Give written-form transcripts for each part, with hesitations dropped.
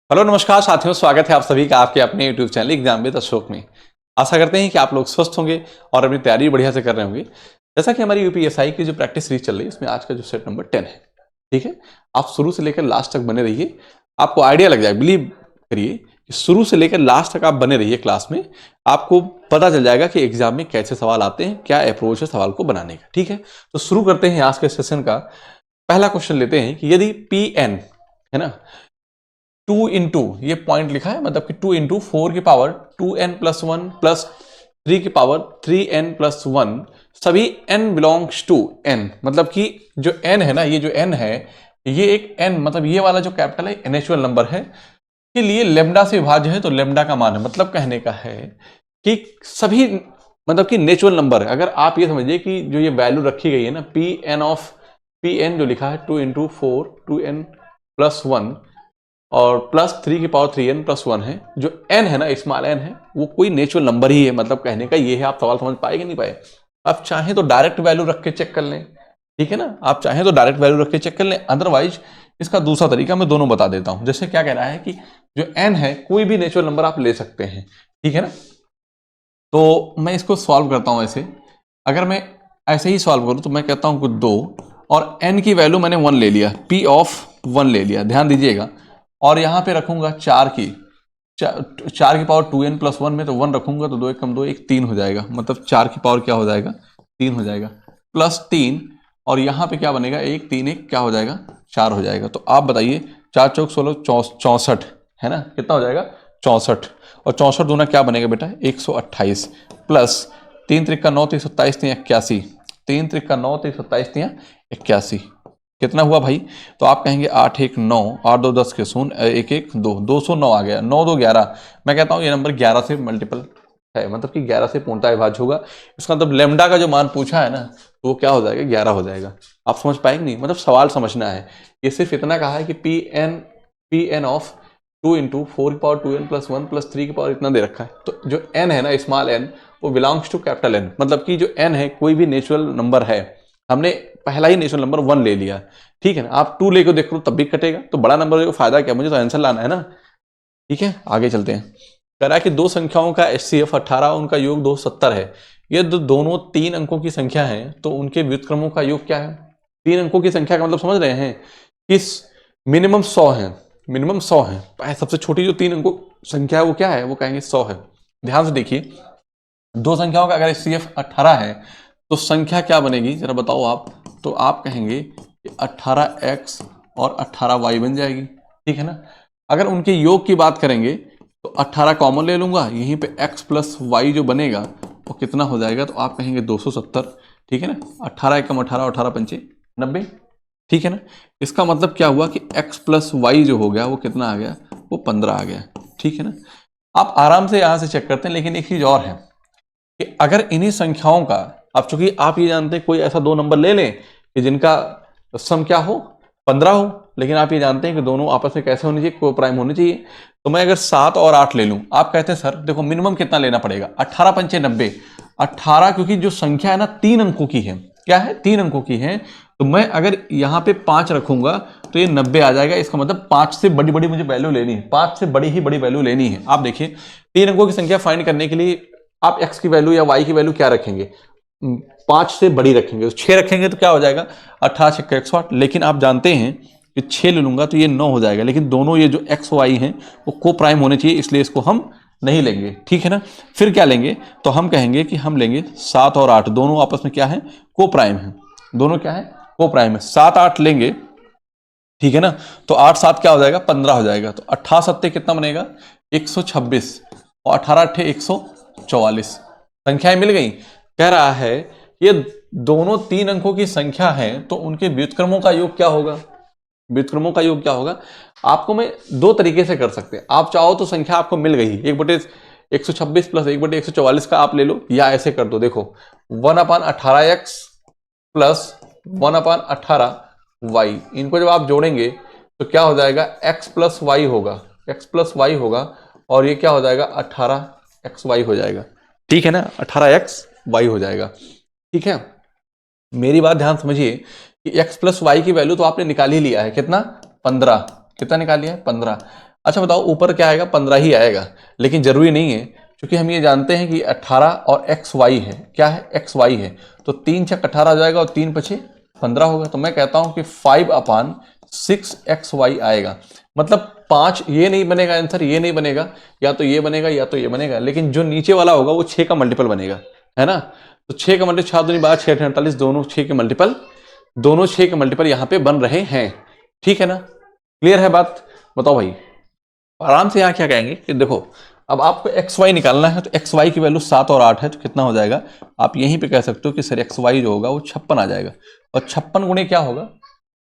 Hello नमस्कार साथियों, स्वागत है आप सभी का आपके अपने YouTube channel exam with Ashok में। आशा करते हैं कि आप लोग स्वस्थ होंगे और अपनी तैयारी बढ़िया से कर रहे होंगे। जैसा कि हमारी यूपीएसआई की जो प्रैक्टिस सीरीज चल रही है, इसमें आज का जो सेट नंबर 10 है, ठीक है। आप शुरू से लेकर लास्ट तक बने रहिए, आपको आइडिया लग जाए। बिलीव करिए कि शुरू से लेकर लास्ट तक आप बने रहिए क्लास में, आपको पता चल जाएगा कि एग्जाम में कैसे सवाल आते हैं, क्या अप्रोच है सवाल को बनाने का, ठीक है। तो शुरू करते हैं आज के सेशन का। पहला क्वेश्चन लेते हैं कि यदि पी एन है ना 2 इंटू, ये पॉइंट लिखा है, मतलब कि 2 इंटू 4 की पावर 2n प्लस 1 प्लस 3 की पावर 3n प्लस 1 सभी n बिलोंग्स टू n, मतलब कि जो n है ना, ये जो n है, ये एक n, मतलब ये वाला जो कैपिटल है नेचुरल नंबर है, के लिए लेमडा से विभाज्य है। तो लेमडा का मान है, मतलब कहने का है कि सभी, मतलब कि नेचुरल नंबर है। अगर आप ये समझिए कि जो ये वैल्यू रखी गई है ना, P N of P N जो लिखा है 2 इंटू 4 2n प्लस 1 और प्लस 3 की पावर 3n प्लस 1 है, जो n है ना, स्मॉल n है, वो कोई नेचुरल नंबर ही है। मतलब कहने का ये है, आप सवाल समझ पाए कि नहीं पाए। आप चाहें तो डायरेक्ट वैल्यू रख के चेक कर लें, ठीक है ना, आप चाहें तो डायरेक्ट वैल्यू रख के चेक कर लें। अदरवाइज इसका दूसरा तरीका मैं दोनों बता देता हूं। जैसे क्या कह रहा है कि जो n है कोई भी नेचुरल नंबर आप ले सकते हैं, ठीक है ना। तो मैं इसको सॉल्व करता हूं ऐसे। अगर मैं ऐसे ही सॉल्व करूं तो मैं कहता हूं कि 2 और n की वैल्यू मैंने 1 ले लिया, p ऑफ 1 ले लिया, ध्यान दीजिएगा। और यहां पे रखूंगा 4 की पावर 2n प्लस 1 में तो 1 रखूंगा, तो 2 1 कम 2 1 3 हो जाएगा। मतलब 4 की पावर क्या हो जाएगा, 3 हो जाएगा, प्लस 3 और यहां पे क्या बनेगा, 1 3 1 क्या हो जाएगा, 4 हो जाएगा। तो आप बताइए, 4 चौक 16 64 है ना, कितना हो जाएगा 64। और 64 दूना क्या बनेगा बेटा 128 प्लस 3 त्रिक 9 3 27 3 81, 3 त्रिक 9 3 27 3 81, कितना हुआ भाई। तो आप कहेंगे 8 1 9 8 2 10 के 0 1 1 2 209 आ गया, 9 2 11। मैं कहता हूं ये नंबर 11 से मल्टीपल है, मतलब कि 11 से पूर्णतः विभाज्य होगा। इसका मतलब लेमडा का जो मान पूछा है ना, तो वो क्या हो जाएगा 11 हो जाएगा। आप समझ पाएंगे नहीं, मतलब सवाल समझना है। ये सिर्फ इतना कहा है कि पी एन ऑफ 2 इंटू 4 की पावर 2n प्लस 1 प्लस 3 की पावर इतना दे रखा है। तो जो n है ना, स्मॉल n, वो बिलोंग्स टू कैपिटल n, मतलब कि जो n है कोई भी नेचुरल नंबर है। हमने पहला ही नेचुरल नंबर 1 ले लिया, ठीक है ना। आप 2 लेकर देख लो तब भी कटेगा, तो बड़ा नंबर का फायदा क्या, मुझे तो आंसर लाना है ना, ठीक है। आगे चलते हैं। कह रहा है कि दो संख्याओं का HCF 18, उनका योग 270 है। ये दोनों 3 अंकों की संख्या है, तो उनके व्युत्क्रमों का योग क्या है। 3 अंकों की संख्या का मतलब समझ रहे हैं कि मिनिमम 100 है, मिनिमम 100 है। सबसे छोटी जो 3 अंकों संख्या है वो क्या है, वो कहेंगे 100 है। ध्यान से देखिए, दो संख्याओं का अगर HCF 18 है तो संख्या क्या बनेगी जरा बताओ आप। तो आप कहेंगे कि 18x और 18y बन जाएगी, ठीक है ना। अगर उनके योग की बात करेंगे तो 18 कॉमन ले लूंगा, यहीं पे x प्लस वाई जो बनेगा वो कितना हो जाएगा, तो आप कहेंगे 270, ठीक है ना। 18 एकम 18 18 पंचे 90, ठीक है ना। इसका मतलब क्या हुआ कि x प्लस वाई जो हो गया वो कितना आ गया, वो 15 आ गया, ठीक है ना। आप आराम से यहां से चेक करते हैं, लेकिन एक चीज और है कि अगर इन्हीं संख्याओं का, अब चूंकि आप ये जानते हैं कोई ऐसा दो नंबर ले लें कि जिनका सम क्या हो 15 हो, लेकिन आप ये जानते हैं कि दोनों आपस में कैसे होनी चाहिए, को प्राइम होनी चाहिए। तो मैं अगर 7 और 8 ले लूं, आप कहते हैं सर देखो मिनिमम कितना लेना पड़ेगा, 18 पंचे 90। 18 क्योंकि जो संख्या है ना 3 अंकों की है, क्या है 3 अंकों की है, तो मैं अगर यहां पे 5 रखूंगा तो ये 90 आ जाएगा। इसका मतलब 5 से बड़ी बड़ी मुझे वैल्यू लेनी है, 5 से बड़ी ही बड़ी वैल्यू लेनी है। आप देखिए 3 अंकों की संख्या फाइंड करने के लिए आप x की वैल्यू या y की वैल्यू क्या रखेंगे, 5 से बड़ी रखेंगे। तो 6 रखेंगे तो क्या हो जाएगा 18 6 108, लेकिन आप जानते हैं कि 6 ले लूंगा तो ये 9 हो जाएगा। लेकिन दोनों ये जो x y हैं वो को प्राइम होने चाहिए, इसलिए इसको हम नहीं लेंगे, ठीक है ना। फिर क्या लेंगे, तो हम कहेंगे कि हम लेंगे 7 और 8, दोनों आपस में क्या है, को प्राइम है, दोनों क्या है, को प्राइम है। 7 8 लेंगे, ठीक है ना, तो 8 7 क्या हो जाएगा 15 हो जाएगा। तो 18 7 कितना बनेगा 126 और 18 8 144, संख्याएं मिल गई। कह रहा है ये दोनों 3 अंकों की संख्या है, तो उनके व्युत्क्रमों का योग क्या होगा, व्युत्क्रमों का योग क्या होगा। आपको मैं दो तरीके से कर सकते हैं, आप चाहो तो संख्या आपको मिल गई 1/126 प्लस 1/144 का आप ले लो, या ऐसे कर दो, देखो 1/18x प्लस 1/18y, इनको जब आप जोड़ेंगे तो क्या हो जाएगा x प्लस वाई होगा, x प्लस वाई होगा, और ये क्या हो जाएगा 18xy हो जाएगा, ठीक है ना, 18xy हो जाएगा, ठीक है। मेरी बात ध्यान समझिए कि x प्लस वाई की वैल्यू तो आपने निकाल ही लिया है, कितना 15, कितना निकाल लिया है 15। अच्छा बताओ ऊपर क्या आएगा, 15 ही आएगा, लेकिन जरूरी नहीं है, क्योंकि हम ये जानते हैं कि 18 और एक्स वाई है, क्या है, एक्स वाई है, तो 3 छक 18 हो जाएगा और 3 पछे 15 होगा। तो मैं कहता हूं कि 5/6xy आएगा। मतलब 5 ये नहीं बनेगा आंसर, ये नहीं बनेगा, या तो ये बनेगा या तो ये बनेगा, लेकिन जो नीचे वाला होगा वो 6 का मल्टीपल बनेगा, है ना। तो 6 का मल्टीपल 6 दूनी 12 6 48, दोनों 6 के मल्टीपल, दोनों 6 के मल्टीपल यहां पे बन रहे हैं, ठीक है ना। क्लियर है बात। बताओ भाई आराम से। यहाँ क्या कहेंगे कि देखो अब आपको एक्स वाई निकालना है, तो एक्स वाई की वैल्यू 7 और 8 है, तो कितना हो जाएगा, आप यहीं पे कह सकते हो कि सर एक्स वाई जो होगा वो 56 आ जाएगा, और 56 गुणे क्या होगा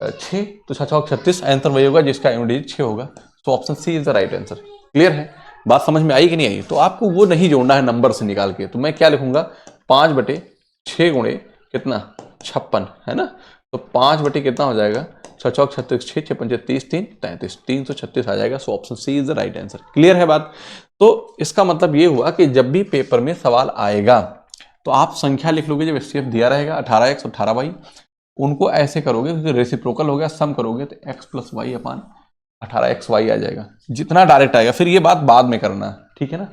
6, तो 6 36, आंसर वही होगा जिसका यूनिट 6 होगा। तो option C is the right answer. Clear है बात, समझ में आई कि नहीं आई। तो आपको वो नहीं जोड़ना है नंबर से निकाल के, तो मैं क्या लिखूंगा 5/6 गुणे कितना 56, है ना। तो 5 कितना हो जाएगा 6 चौक 36, 6 6 पंजे 30, 3 33, 336 आ जाएगा। So option C is the right answer. Clear है बात। तो इसका मतलब ये हुआ कि जब भी पेपर में सवाल आएगा तो आप संख्या लिख लोगे, जब एचसीएफ दिया रहेगा 18x 18y, उनको ऐसे करोगे क्योंकि रेसिप्रोकल हो गया, सम करोगे तो x + y अपान 18xy आ जाएगा, जितना डायरेक्ट आएगा। फिर ये बात बाद में करना, ठीक है ना।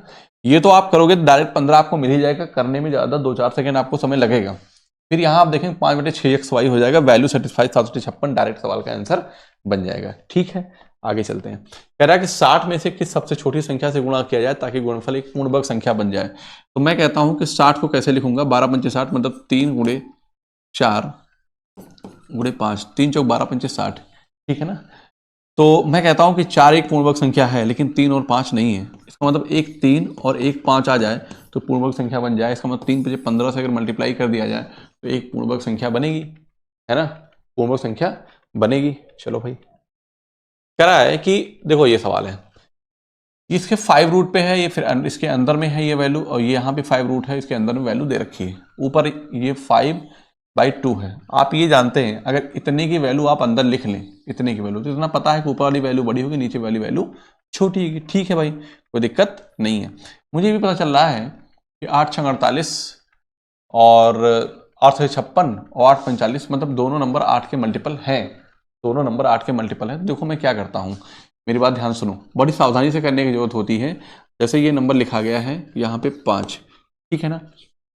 ये तो आप करोगे तो डायरेक्ट 15 आपको मिल ही जाएगा, करने में ज्यादा 2-4 सेकंड आपको समय लगेगा। फिर यहाँ आप देखेंगे 5/6xy हो जाएगा, वैल्यू सेटिस्फाई 756, डायरेक्ट सवाल का आंसर बन जाएगा। ठीक है आगे चलते हैं। कह रहा है कि 60 में से किस सबसे छोटी संख्या से गुणा किया जाए ताकि गुणनफल एक पूर्ण वर्ग संख्या बन जाए। तो मैं कहता हूं कि 60 को कैसे लिखूंगा, 12×5 60, मतलब 3 × 4 × 5, 3 चौक 12 पंचे 60, ठीक है ना। तो मैं कहता हूं कि 4 एक पूर्ण वर्ग संख्या है, लेकिन 3 और 5 नहीं है। इसका मतलब एक 3 और एक 5 आ जाए तो पूर्ण वर्ग संख्या बन जाए। इसका मतलब 3 × 15 से अगर मल्टीप्लाई कर दिया जाए तो एक पूर्ण वर्ग संख्या बनेगी, है ना, पूर्ण वर्ग संख्या बनेगी। चलो भाई, कह रहा है कि देखो ये सवाल है, इसके 5 रूट पे है ये, फिर इसके अंदर में है ये वैल्यू, और ये यहाँ पे 5 रूट है, इसके अंदर में वैल्यू दे रखी है। ऊपर ये 5/2 है। आप ये जानते हैं अगर इतने की वैल्यू आप अंदर लिख लें, इतने की वैल्यू, तो इतना पता है कि ऊपर वाली वैल्यू बड़ी होगी, नीचे वाली वैल्यू छोटी होगी। ठीक है भाई, कोई दिक्कत नहीं है। मुझे भी पता चल रहा है कि 8 × 48 और 8 से 56 और 8 45, मतलब दोनों नंबर 8 के मल्टीपल हैं, दोनों नंबर 8 के मल्टीपल हैं। देखो मैं क्या करता हूँ, मेरी बात ध्यान सुनो, बड़ी सावधानी से करने की जरूरत होती है। जैसे ये नंबर लिखा गया है यहाँ पे 5, ठीक है ना,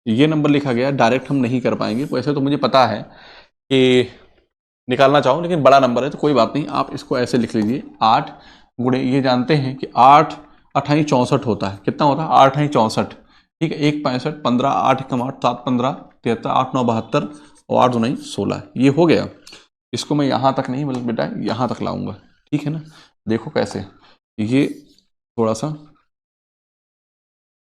ये नंबर लिखा गया, डायरेक्ट हम नहीं कर पाएंगे। वैसे तो मुझे पता है कि निकालना चाहो, लेकिन बड़ा नंबर है तो कोई बात नहीं, आप इसको ऐसे लिख लीजिए 8 गुणे, ये जानते हैं कि 8 8 64 होता है। कितना होता है 8 64, ठीक है, 1 65, 15, 8 × 8 7 15 73, 8 9 72 और 8 2 16, ये हो गया। इसको मैं यहाँ तक नहीं बल्कि बेटा यहाँ तक लाऊंगा, ठीक है ना। देखो कैसे, ये थोड़ा सा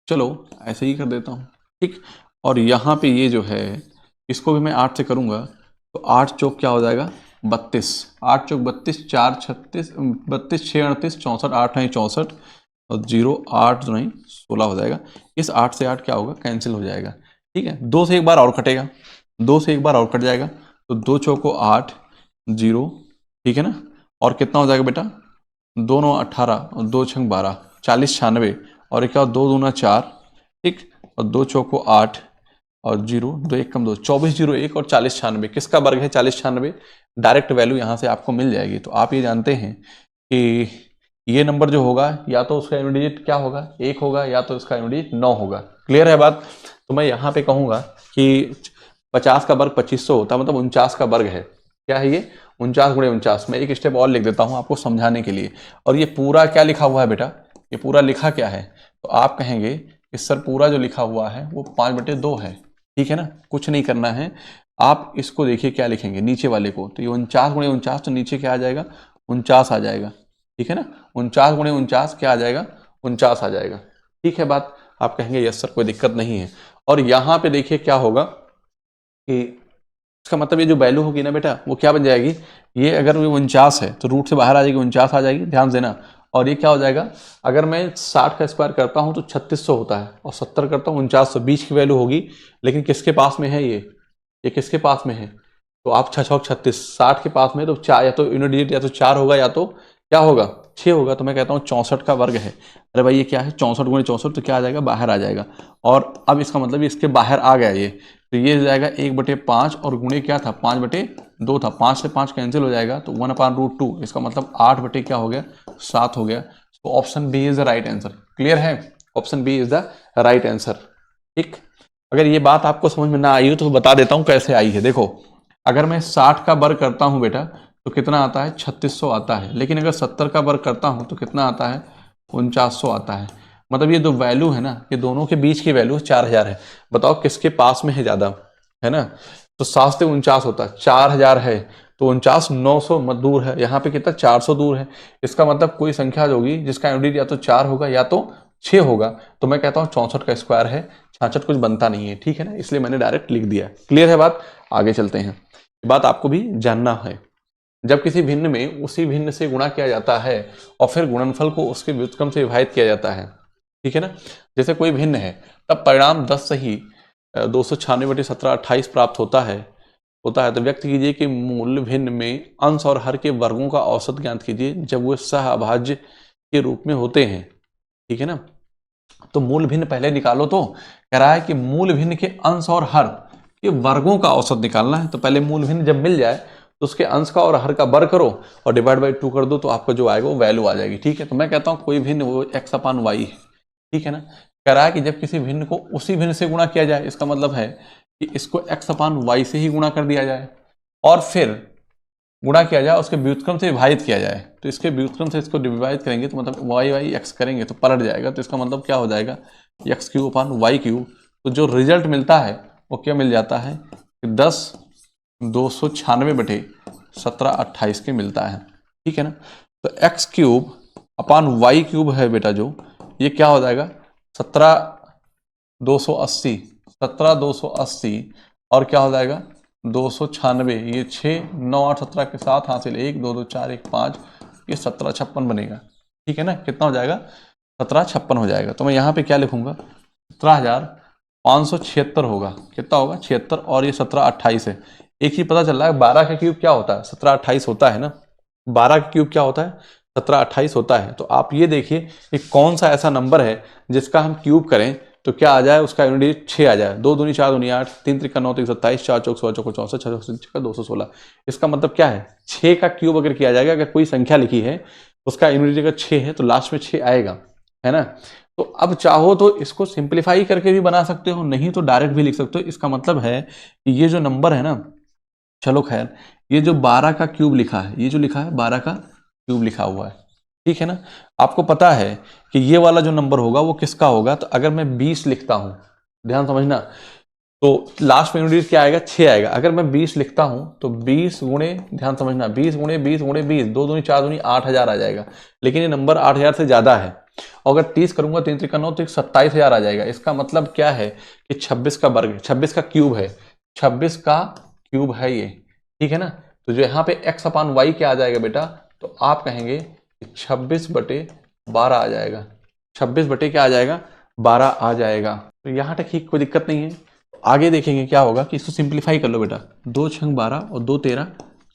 चलो ऐसे ही कर देता हूँ, ठीक। और यहाँ पे ये जो है इसको भी मैं 8 से करूँगा, तो 8 चौक क्या हो जाएगा 32, 8 चौक 32, 4 36, 32 6 38 64, 8 9 64 और 0 8 2 16 हो जाएगा। इस 8 से 8 क्या होगा कैंसिल हो जाएगा, ठीक है। 2 से एक बार और कटेगा, 2 से एक बार और कट जाएगा, तो 2 चौको 8 0, ठीक है ना। और कितना हो जाएगा बेटा 2 9 18 और 2 6 12 40 96 और एक 2 दूना 4, ठीक, और 2 चौको 8 और 0 2 1 कम 2 24 0 1 और 40 96, किसका वर्ग है 40 96, डायरेक्ट वैल्यू यहाँ से आपको मिल जाएगी। तो आप ये जानते हैं कि ये नंबर जो होगा या तो उसका यूनिट डिजिट क्या होगा 1 होगा, या तो उसका यूनिट डिजिट 9 होगा। क्लियर है बात। तो मैं यहाँ पे कहूँगा कि 50 का वर्ग 2500 होता है, मतलब 49 का वर्ग है। क्या है ये 49 × 49। मैं एक स्टेप और लिख देता हूँ आपको समझाने के लिए। और ये पूरा क्या लिखा हुआ है बेटा, ये पूरा लिखा क्या है, तो आप कहेंगे कि सर पूरा जो लिखा हुआ है वो 5/2 है, ठीक है ना। कुछ नहीं करना है, आप इसको देखिए क्या लिखेंगे नीचे वाले को, तो ये 49 × 49, तो नीचे क्या आ जाएगा 49 आ जाएगा, ठीक है ना। 49 × 49 क्या आ जाएगा 49 आ जाएगा, ठीक है बात। आप कहेंगे यस सर कोई दिक्कत नहीं है। और यहाँ पे देखिए क्या होगा कि इसका मतलब ये जो वैल्यू होगी ना बेटा वो क्या बन जाएगी, ये अगर ये 49 है तो रूट से बाहर आ जाएगी 49 आ जाएगी, ध्यान देना। और ये क्या हो जाएगा, अगर मैं 60 का स्क्वायर करता हूँ तो 3600 होता है, और 70 करता हूँ 4900, बीच की वैल्यू होगी। लेकिन किसके पास में है ये किसके पास में है, तो आप 6 6 36, 60 के पास में, तो 4 या तो यूनिट डिजिट या तो 4 होगा या तो क्या होगा 6 होगा। तो मैं कहता हूँ 64 का वर्ग है। अरे भाई ये क्या है 64 × 64, तो क्या आ जाएगा बाहर आ जाएगा। और अब इसका मतलब इसके बाहर आ गया ये, तो ये हो जाएगा 1/5 और गुणे क्या था 5/2 था, 5 से 5 कैंसिल हो जाएगा, तो 1/√2, इसका मतलब 8 बटे क्या हो गया 7 हो गया। तो option B is the right answer. Clear है, option B is the right answer. ठीक, अगर ये बात आपको समझ में ना आई हो तो बता देता हूं कैसे आई है। देखो, अगर मैं 60 का वर्ग करता हूं बेटा तो कितना आता है, 3600 आता है। लेकिन अगर 70 का वर्ग करता हूं तो कितना आता है, 4900 आता है। मतलब ये जो वैल्यू है ना, ये दोनों के बीच की वैल्यू 4000 है। बताओ किसके पास में है ज्यादा, है ना। तो 7 से 49 होता है, 4000 है तो 49 900 दूर है, यहाँ पे कितना 400 दूर है। इसका मतलब कोई संख्या होगी जिसका यूनिट या तो 4 होगा या तो 6 होगा। तो मैं कहता हूँ 64 का स्क्वायर है, 66 कुछ बनता नहीं है। ठीक है ना, इसलिए मैंने डायरेक्ट लिख दिया। क्लियर है बात, आगे चलते हैं। बात आपको भी जानना है, जब किसी भिन्न में उसी भिन्न से गुणा किया जाता है और फिर गुणनफल को उसके व्युत्क्रम से विभाजित किया जाता है, ठीक है ना। जैसे कोई भिन्न है तब परिणाम 10 से ही 296/17 प्राप्त होता है तो व्यक्त कीजिए कि मूल भिन्न में अंश और हर के वर्गों का औसत ज्ञात कीजिए जब वे सहअभाज्य के रूप में होते हैं। ठीक है ना, तो मूल भिन्न पहले निकालो। तो कह रहा है कि मूल भिन्न के अंश और हर के वर्गों का औसत निकालना है। तो पहले मूल भिन्न जब मिल जाए तो उसके अंश का और हर का वर्ग करो और डिवाइड बाई 2 कर दो, तो आपका जो आएगा वो वैल्यू आ जाएगी। ठीक है, तो मैं कहता हूं कोई भिन्न वो x/y है। ठीक है ना, कह रहा है कि जब किसी भिन्न को उसी भिन्न से गुणा किया जाए, इसका मतलब है कि इसको x/y से ही गुणा कर दिया जाए और फिर गुणा किया जाए उसके व्युत्क्रम से विभाजित किया जाए। तो इसके व्युत्क्रम से इसको विभाजित करेंगे तो मतलब y x करेंगे तो पलट जाएगा। तो इसका मतलब क्या हो जाएगा, x³/y³। तो जो रिजल्ट मिलता है वो क्या मिल जाता है, 10 296/17/28 के मिलता है। ठीक है ना, तो x³/y³ है बेटा जो, ये क्या हो जाएगा 17,280 17,280 और क्या हो जाएगा 296, ये 6 9 8 17 के साथ हासिल 1 2 2 4 1 5, ये 1756 बनेगा। ठीक है ना, कितना हो जाएगा 1756 हो जाएगा। तो मैं यहाँ पे क्या लिखूंगा 17,576 होगा। कितना होगा 76 और ये 1728 है। एक ही पता चल रहा है 12 का क्यूब क्या होता है 1728 होता है ना, 12 का क्यूब क्या होता है 1728 होता है। तो आप ये देखिए कि कौन सा ऐसा नंबर है जिसका हम क्यूब करें तो क्या आ जाए, उसका यूनिट 6 आ जाए। 2 दूनी 4 दूनी 8, 3 त्रिका 9 3 27, 4 चौक 16 चौक 64, 6 चौक 216। इसका मतलब क्या है 6 का क्यूब अगर किया जाएगा, अगर कोई संख्या लिखी है उसका यूनिट अगर 6 है तो लास्ट में 6 आएगा, है ना। तो अब चाहो तो इसको सिंप्लीफाई करके भी बना सकते हो, नहीं तो डायरेक्ट भी लिख सकते हो। इसका मतलब है कि ये जो नंबर है ना, चलो खैर, ये जो 12 का क्यूब लिखा है, ये जो लिखा है 12 का क्यूब लिखा हुआ है, ठीक है ना। आपको पता है कि ये वाला जो नंबर होगा वो किसका होगा। तो अगर मैं 20 लिखता हूं, ध्यान समझना, तो लास्ट में यूनिट क्या आएगा 6 आएगा। अगर मैं 20 लिखता हूं तो 20 गुणे, ध्यान समझना, 20 गुणे 20 गुणे 20, 2 दूनी 4 दूनी 8000 आ जाएगा। लेकिन ये नंबर 8000 से ज्यादा है। और अगर 30 करूंगा 3 त्रिका 9 तो 27000 आ जाएगा। इसका मतलब क्या है कि 26 का वर्ग, 26 का क्यूब है, 26 का क्यूब है ये। ठीक है ना, तो जो यहाँ पे x/y क्या आ जाएगा बेटा, तो आप कहेंगे 26/12 आ जाएगा। 26 क्या आ जाएगा 12 आ जाएगा। तो यहाँ तक ही कोई दिक्कत नहीं है। आगे देखेंगे क्या होगा कि इसको सिंप्लीफाई कर लो बेटा, 2 6 12 और 2 13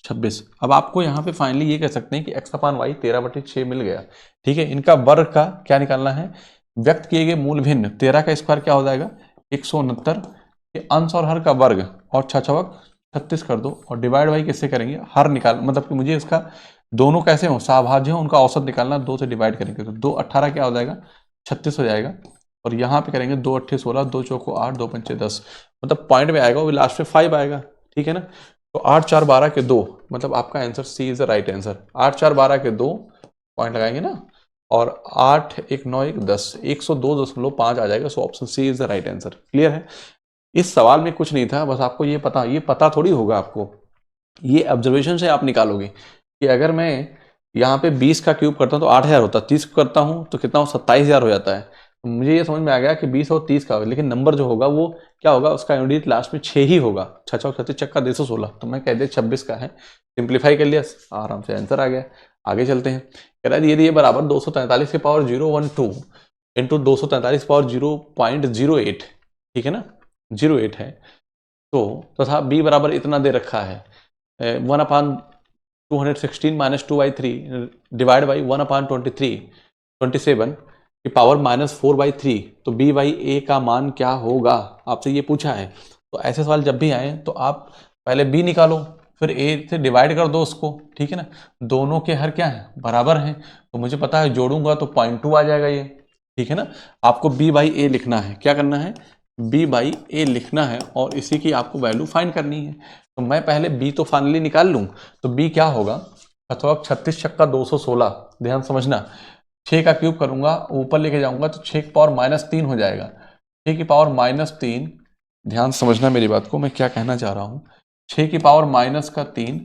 26। अब आपको यहाँ पे फाइनली ये कह सकते हैं कि x/y 13/6 मिल गया। ठीक है, इनका वर्ग का क्या निकालना है, व्यक्त किए गए मूल भिन्न 13 का स्क्वायर क्या हो जाएगा 169 के अंश और हर का वर्ग और 6 36 कर दो और डिवाइड बाई किससे करेंगे, हर निकाल, मतलब कि मुझे इसका दोनों कैसे हो सहभाज्य हो उनका औसत निकालना, 2 से डिवाइड करेंगे तो 2 18 क्या हो जाएगा 36 हो जाएगा। और यहाँ पे करेंगे 2 8 16, 2 चौको 8, 2 पंचे 10, मतलब पॉइंट में आएगा वो लास्ट में 5 आएगा। ठीक है ना, तो 8 4 12 के 2, मतलब आपका answer C is the right answer. 8 4 12 के 2 पॉइंट लगाएंगे ना, और 8 1 9 1 10, 102.5 आ जाएगा। So option C is the right answer. Clear है, इस सवाल में कुछ नहीं था, बस आपको ये पता थोड़ी होगा आपको, ये ऑब्जर्वेशन से आप निकालोगे कि अगर मैं यहाँ पे 20 का क्यूब करता हूँ तो 8000 होता है, 30 करता हूँ तो कितना हो 27000 हो जाता है। तो मुझे ये समझ में आ गया कि 20 और 30 का, लेकिन नंबर जो होगा वो क्या होगा, उसका यूनिट लास्ट में 6 ही होगा। 6 6 36 चक्का 216, तो मैं कह दे 26 का है। सिंप्लीफाई कर लिया, आराम से आंसर आ गया। आगे चलते हैं, कह रहा है यदि ये बराबर 243 के पावर 012 इंटू 243 पावर 0.08, ठीक है ना 08 है, तो तथा b बराबर इतना दे रखा है 1/216 - 2/3 डिवाइड बाई 1/27 की पावर -4/3, तो b/a का मान क्या होगा, आपसे ये पूछा है। तो ऐसे सवाल जब भी आए तो आप पहले b निकालो, फिर ए से डिवाइड कर दो उसको, ठीक है ना। दोनों के हर क्या है, बराबर हैं, तो मुझे पता है जोड़ूंगा तो 0.2 आ जाएगा ये, ठीक है ना। आपको b बाई ए लिखना है, क्या करना है, b बाई ए लिखना है और इसी की आपको वैल्यू फाइंड करनी है। तो मैं पहले b तो फाइनली निकाल लूँ, तो b क्या होगा, अथवा 36 छक्का 216, ध्यान समझना, 6 का क्यूब करूंगा ऊपर लेके जाऊंगा तो 6 की पावर -3 हो जाएगा, 6 की पावर -3, ध्यान समझना मेरी बात को, मैं क्या कहना चाह रहा हूँ, 6 की पावर -3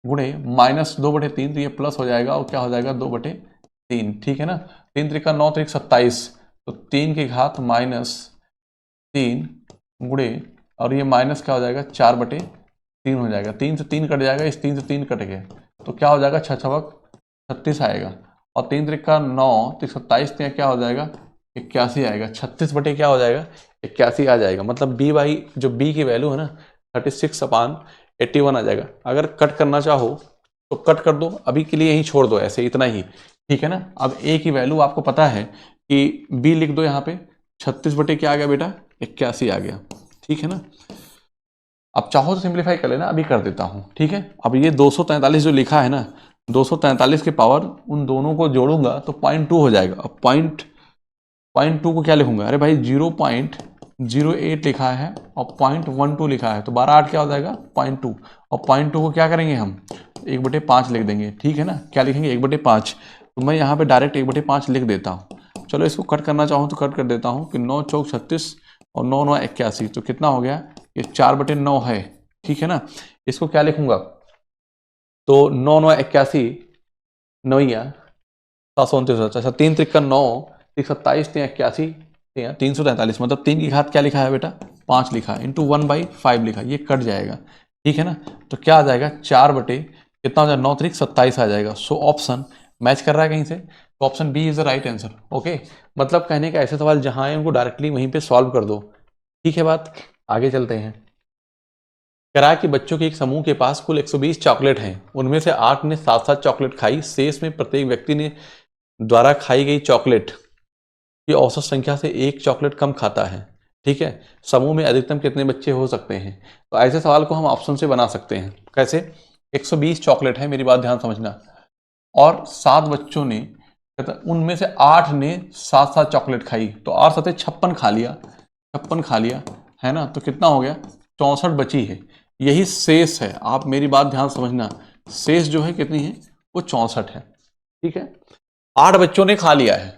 गुणे -2/3, तो ये प्लस हो जाएगा और क्या हो जाएगा 2/3, ठीक है ना। 3 त्रिका 9 त्रिक 27, तो 3 की घात -3 गुणे और ये माइनस क्या हो जाएगा 4/3 हो जाएगा, 3 से 3 कट जाएगा, इस 3 से 3 कट गए तो क्या हो जाएगा 6 छवक 36 आएगा, और 3 त्रिका 9 तो 27 क्या हो जाएगा 81 आएगा, 36 बटे क्या हो जाएगा 81 आ जाएगा। मतलब बी बाई जो बी की वैल्यू है ना 36/81 आ जाएगा। अगर कट करना चाहो तो कट कर दो, अभी के लिए यही छोड़ दो ऐसे, इतना ही, ठीक है ना। अब ए की वैल्यू आपको पता है कि बी लिख दो यहाँ पे, 36 बटे क्या आ गया बेटा 81 आ गया, ठीक है ना। अब चाहो तो सिंप्लीफाई कर लेना, अभी कर देता हूं, ठीक है। अब ये 243 जो लिखा है ना, 243 के पावर उन दोनों को जोड़ूंगा तो 0.2 हो जाएगा। अब 0.2 को क्या लिखूंगा, अरे भाई 0.08 लिखा है और 0.12 लिखा है, तो 12/8 क्या हो जाएगा 0.2, और 0.2 को क्या करेंगे हम 1/5 लिख देंगे, ठीक है ना। क्या लिखेंगे 1/5, तो मैं यहाँ पे डायरेक्ट 1/5 लिख देता हूँ। चलो इसको कट करना चाहूँ तो कट कर देता हूँ कि 9 चौक 36 और 9 9 81, तो कितना हो गया ये 4/9 है, ठीक है ना। इसको क्या लिखूंगा, तो 9 9 81 9 729, अच्छा 3 त्रिक 9 27 81 343, मतलब 3 की घात क्या लिखा है बेटा 5 लिखा है, इंटू 1/5 लिखा, ये कट जाएगा, ठीक है ना। तो क्या आ जाएगा 4 बटे कितना हो जाएगा 9 त्रिक 27 आ जाएगा। सो ऑप्शन मैच कर रहा है कहीं से, तो option B is the right answer. Okay, मतलब कहने का ऐसे सवाल जहां है उनको डायरेक्टली वहीं पे सॉल्व कर दो, ठीक है। बात आगे चलते हैं। करा कि बच्चों के एक समूह के पास कुल 120 चॉकलेट हैं, उनमें से 8 ने 7-7 चॉकलेट खाई, शेष में प्रत्येक व्यक्ति ने द्वारा खाई गई चॉकलेट की औसत संख्या से एक चॉकलेट कम खाता है, ठीक है। समूह में अधिकतम कितने बच्चे हो सकते हैं, तो ऐसे सवाल को हम ऑप्शन से बना सकते हैं। कैसे, 120 चॉकलेट है, मेरी बात ध्यान समझना, और 7 बच्चों ने, उनमें से 8 ने 7-7 चॉकलेट खाई, तो 8 सतह 56 खा लिया, 56 खा लिया है ना, तो कितना हो गया 64 बची है, यही शेष है। आप मेरी बात ध्यान समझना, शेष जो है कितनी है वो 64 है, ठीक है। 8 बच्चों ने खा लिया है,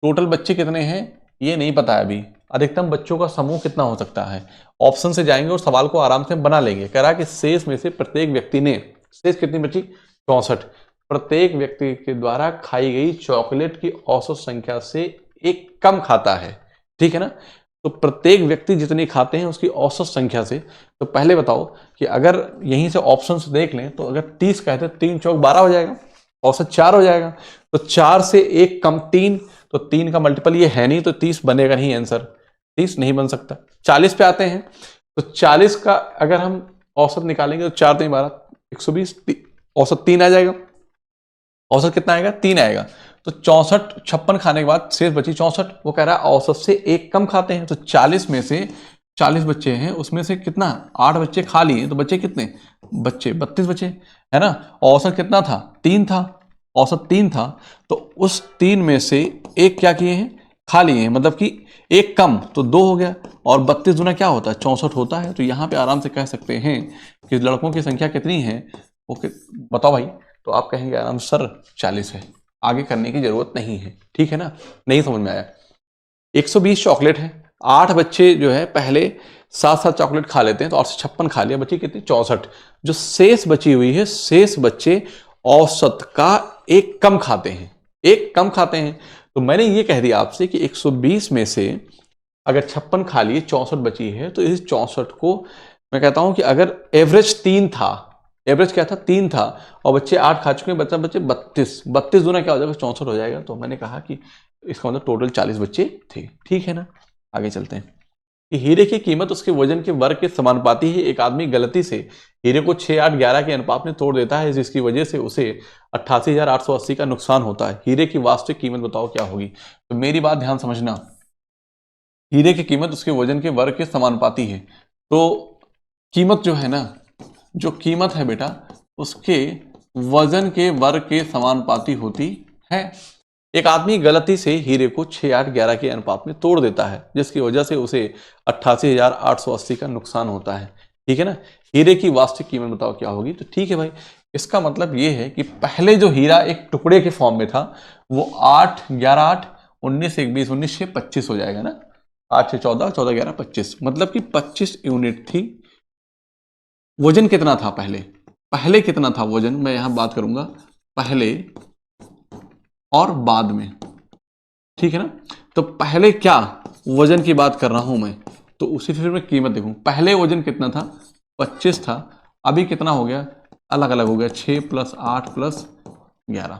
टोटल बच्चे कितने हैं ये नहीं पता है अभी, अधिकतम बच्चों का समूह कितना हो सकता है, ऑप्शन से जाएंगे और सवाल को आराम से बना लेंगे। कह रहा कि शेष में से प्रत्येक व्यक्ति ने, शेष कितनी बची 64, प्रत्येक व्यक्ति के द्वारा खाई गई चॉकलेट की औसत संख्या से एक कम खाता है, ठीक है ना। तो प्रत्येक व्यक्ति जितनी खाते हैं उसकी औसत संख्या से, तो पहले बताओ कि अगर यहीं से ऑप्शन से देख लें तो अगर 30 कहते 3 चौक 12 हो जाएगा, औसत 4 हो जाएगा, तो 4 से एक कम 3, तो 3 का मल्टीपल ये है नहीं, तो 30 बनेगा नहीं, आंसर 30 नहीं बन सकता। 40 पे आते हैं, तो 40 का अगर हम औसत निकालेंगे तो 4 3 12 120, औसत 3 आ जाएगा, औसत कितना आएगा 3 आएगा, तो 64 56 खाने के बाद शेष बची 64, वो कह रहा है औसत से एक कम खाते हैं, तो 40 में से 40 बच्चे हैं, उसमें से कितना 8 बच्चे खा लिए, तो बच्चे कितने बच्चे 32 बचे, है ना। औसत कितना था 3 था, औसत 3 था, तो उस 3 में से एक क्या किए हैं खा लिए हैं, मतलब कि एक कम तो 2 हो गया, और 32 गुना क्या होता है 64 होता है। तो यहाँ पे आराम से कह सकते हैं कि लड़कों की संख्या कितनी है, ओके बताओ भाई, तो आप कहेंगे आराम सर 40 है, आगे करने की जरूरत नहीं है, ठीक है ना। नहीं समझ में आया, 120 चॉकलेट है, 8 बच्चे जो है पहले 7-7 चॉकलेट खा लेते हैं, तो 8 से 56 खा लिया, बची कितनी 64, जो शेष बची हुई है, शेष बच्चे औसत का एक कम खाते हैं, एक कम खाते हैं। तो मैंने ये कह दिया आपसे कि 120 में से अगर 56 खा लिए 64 बची है, तो इस 64 को मैं कहता हूं कि अगर एवरेज 3 था, एवरेज क्या था 3 था, और बच्चे 8 खा चुके हैं, बच्चा बच्चे 32 गुना क्या हो जाएगा 64 हो जाएगा। तो मैंने कहा कि इसका मतलब टोटल 40 बच्चे थे, ठीक है ना। आगे चलते हैं कि हीरे की कीमत उसके वजन के वर्ग के समानुपाती है। एक आदमी गलती से हीरे को 6 8 11 के अनुपात में तोड़ देता है, जिसकी वजह से उसे 88,880 का नुकसान होता है। हीरे की वास्तविक कीमत बताओ क्या होगी। तो मेरी बात ध्यान समझना, हीरे की कीमत उसके वजन के वर्ग के समानुपाती है, तो कीमत जो है ना जो कीमत है बेटा उसके वजन के वर्ग के समानुपाती होती है। एक आदमी गलती से हीरे को 6-8-11 के अनुपात में तोड़ देता है, जिसकी वजह से उसे 88,880 का नुकसान होता है। ठीक है ना। हीरे की वास्तविक कीमत बताओ क्या होगी। तो ठीक है भाई, इसका मतलब ये है कि पहले जो हीरा एक टुकड़े के फॉर्म में था वो 8-11-8 19 1 20 19 6 25 हो जाएगा ना। 8 6 14 14 11 25, मतलब कि 25 यूनिट थी। वजन कितना था पहले, पहले कितना था वजन, मैं यहां बात करूंगा पहले और बाद में। ठीक है ना। तो पहले क्या वजन की बात कर रहा हूं मैं, तो उसी फिर मैं कीमत देखूं। पहले वजन कितना था 25 था, अभी कितना हो गया, अलग अलग हो गया 6 + 8 + 11।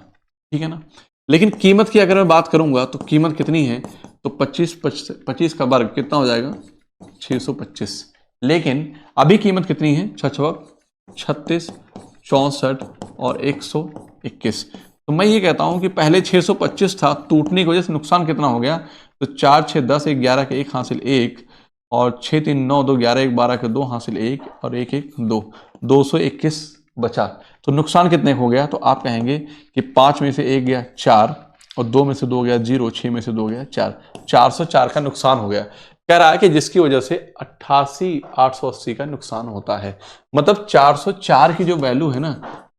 ठीक है ना। लेकिन कीमत की अगर मैं बात करूंगा तो कीमत कितनी है, तो 25 का वर्ग कितना हो जाएगा 625। लेकिन अभी कीमत कितनी है 36 64 और 121। तो मैं ये कहता हूं कि पहले 625 था, टूटने की वजह से नुकसान कितना हो गया, तो 4 6 10 1 11 के 1 हासिल 1 और 6 3 9 2 11 1 12 के 2 हासिल 1 और 1 1 2 221 बचा। तो नुकसान कितने हो गया, तो आप कहेंगे कि 5 में से 1 गया 4 और 2 में से 2 गया 0, 6 में से 2 गया 4, 404 का नुकसान हो गया। कह रहा है कि जिसकी वजह से 88,880 का नुकसान होता है। मतलब 404 की जो वैल्यू है ना,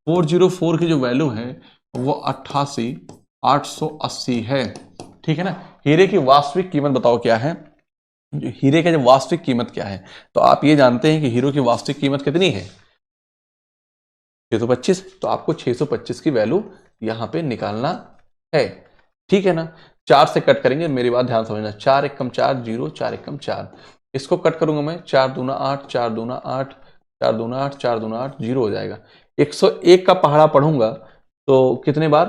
404 की जो वैल्यू है वो 88,880 है। ठीक है ना। हीरे की वास्तविक कीमत बताओ क्या है, हीरे का जो वास्तविक कीमत क्या है। तो आप ये जानते हैं कि हीरो की वास्तविक कीमत कितनी है 625, तो आपको 625 की वैल्यू यहां पे निकालना है। ठीक है ना। 4 से कट करेंगे, मेरी बात ध्यान समझना, 4 1 4 0 4 1 4, इसको कट करूंगा मैं 4 दूना 8 4 दूना 8 4 दूना 8 4 दूना 8 0 हो जाएगा। 101 का पहाड़ा पढ़ूंगा तो कितने बार,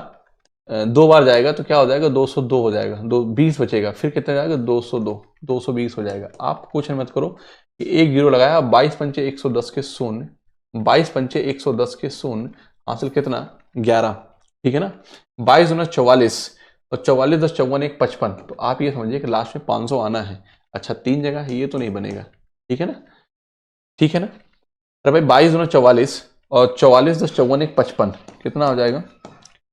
2 बार जाएगा तो क्या हो जाएगा 202 हो जाएगा, 20 बचेगा, फिर कितना जाएगा 202 220 हो जाएगा। आप क्वेश्चन मत करो कि एक जीरो लगाया, 22 पंचे 110 के शून्य, 22 पंचे 110 के शून्य हासिल कितना 11। ठीक है ना। 22 दूना 44 और 44 10 54 1 55, तो आप ये समझिए कि लास्ट में 500 आना है। अच्छा 3 जगह है, ये तो नहीं बनेगा। ठीक है ना। ठीक है ना। अरे भाई 22 दूना 44 और 44 10 54 1 55 कितना हो जाएगा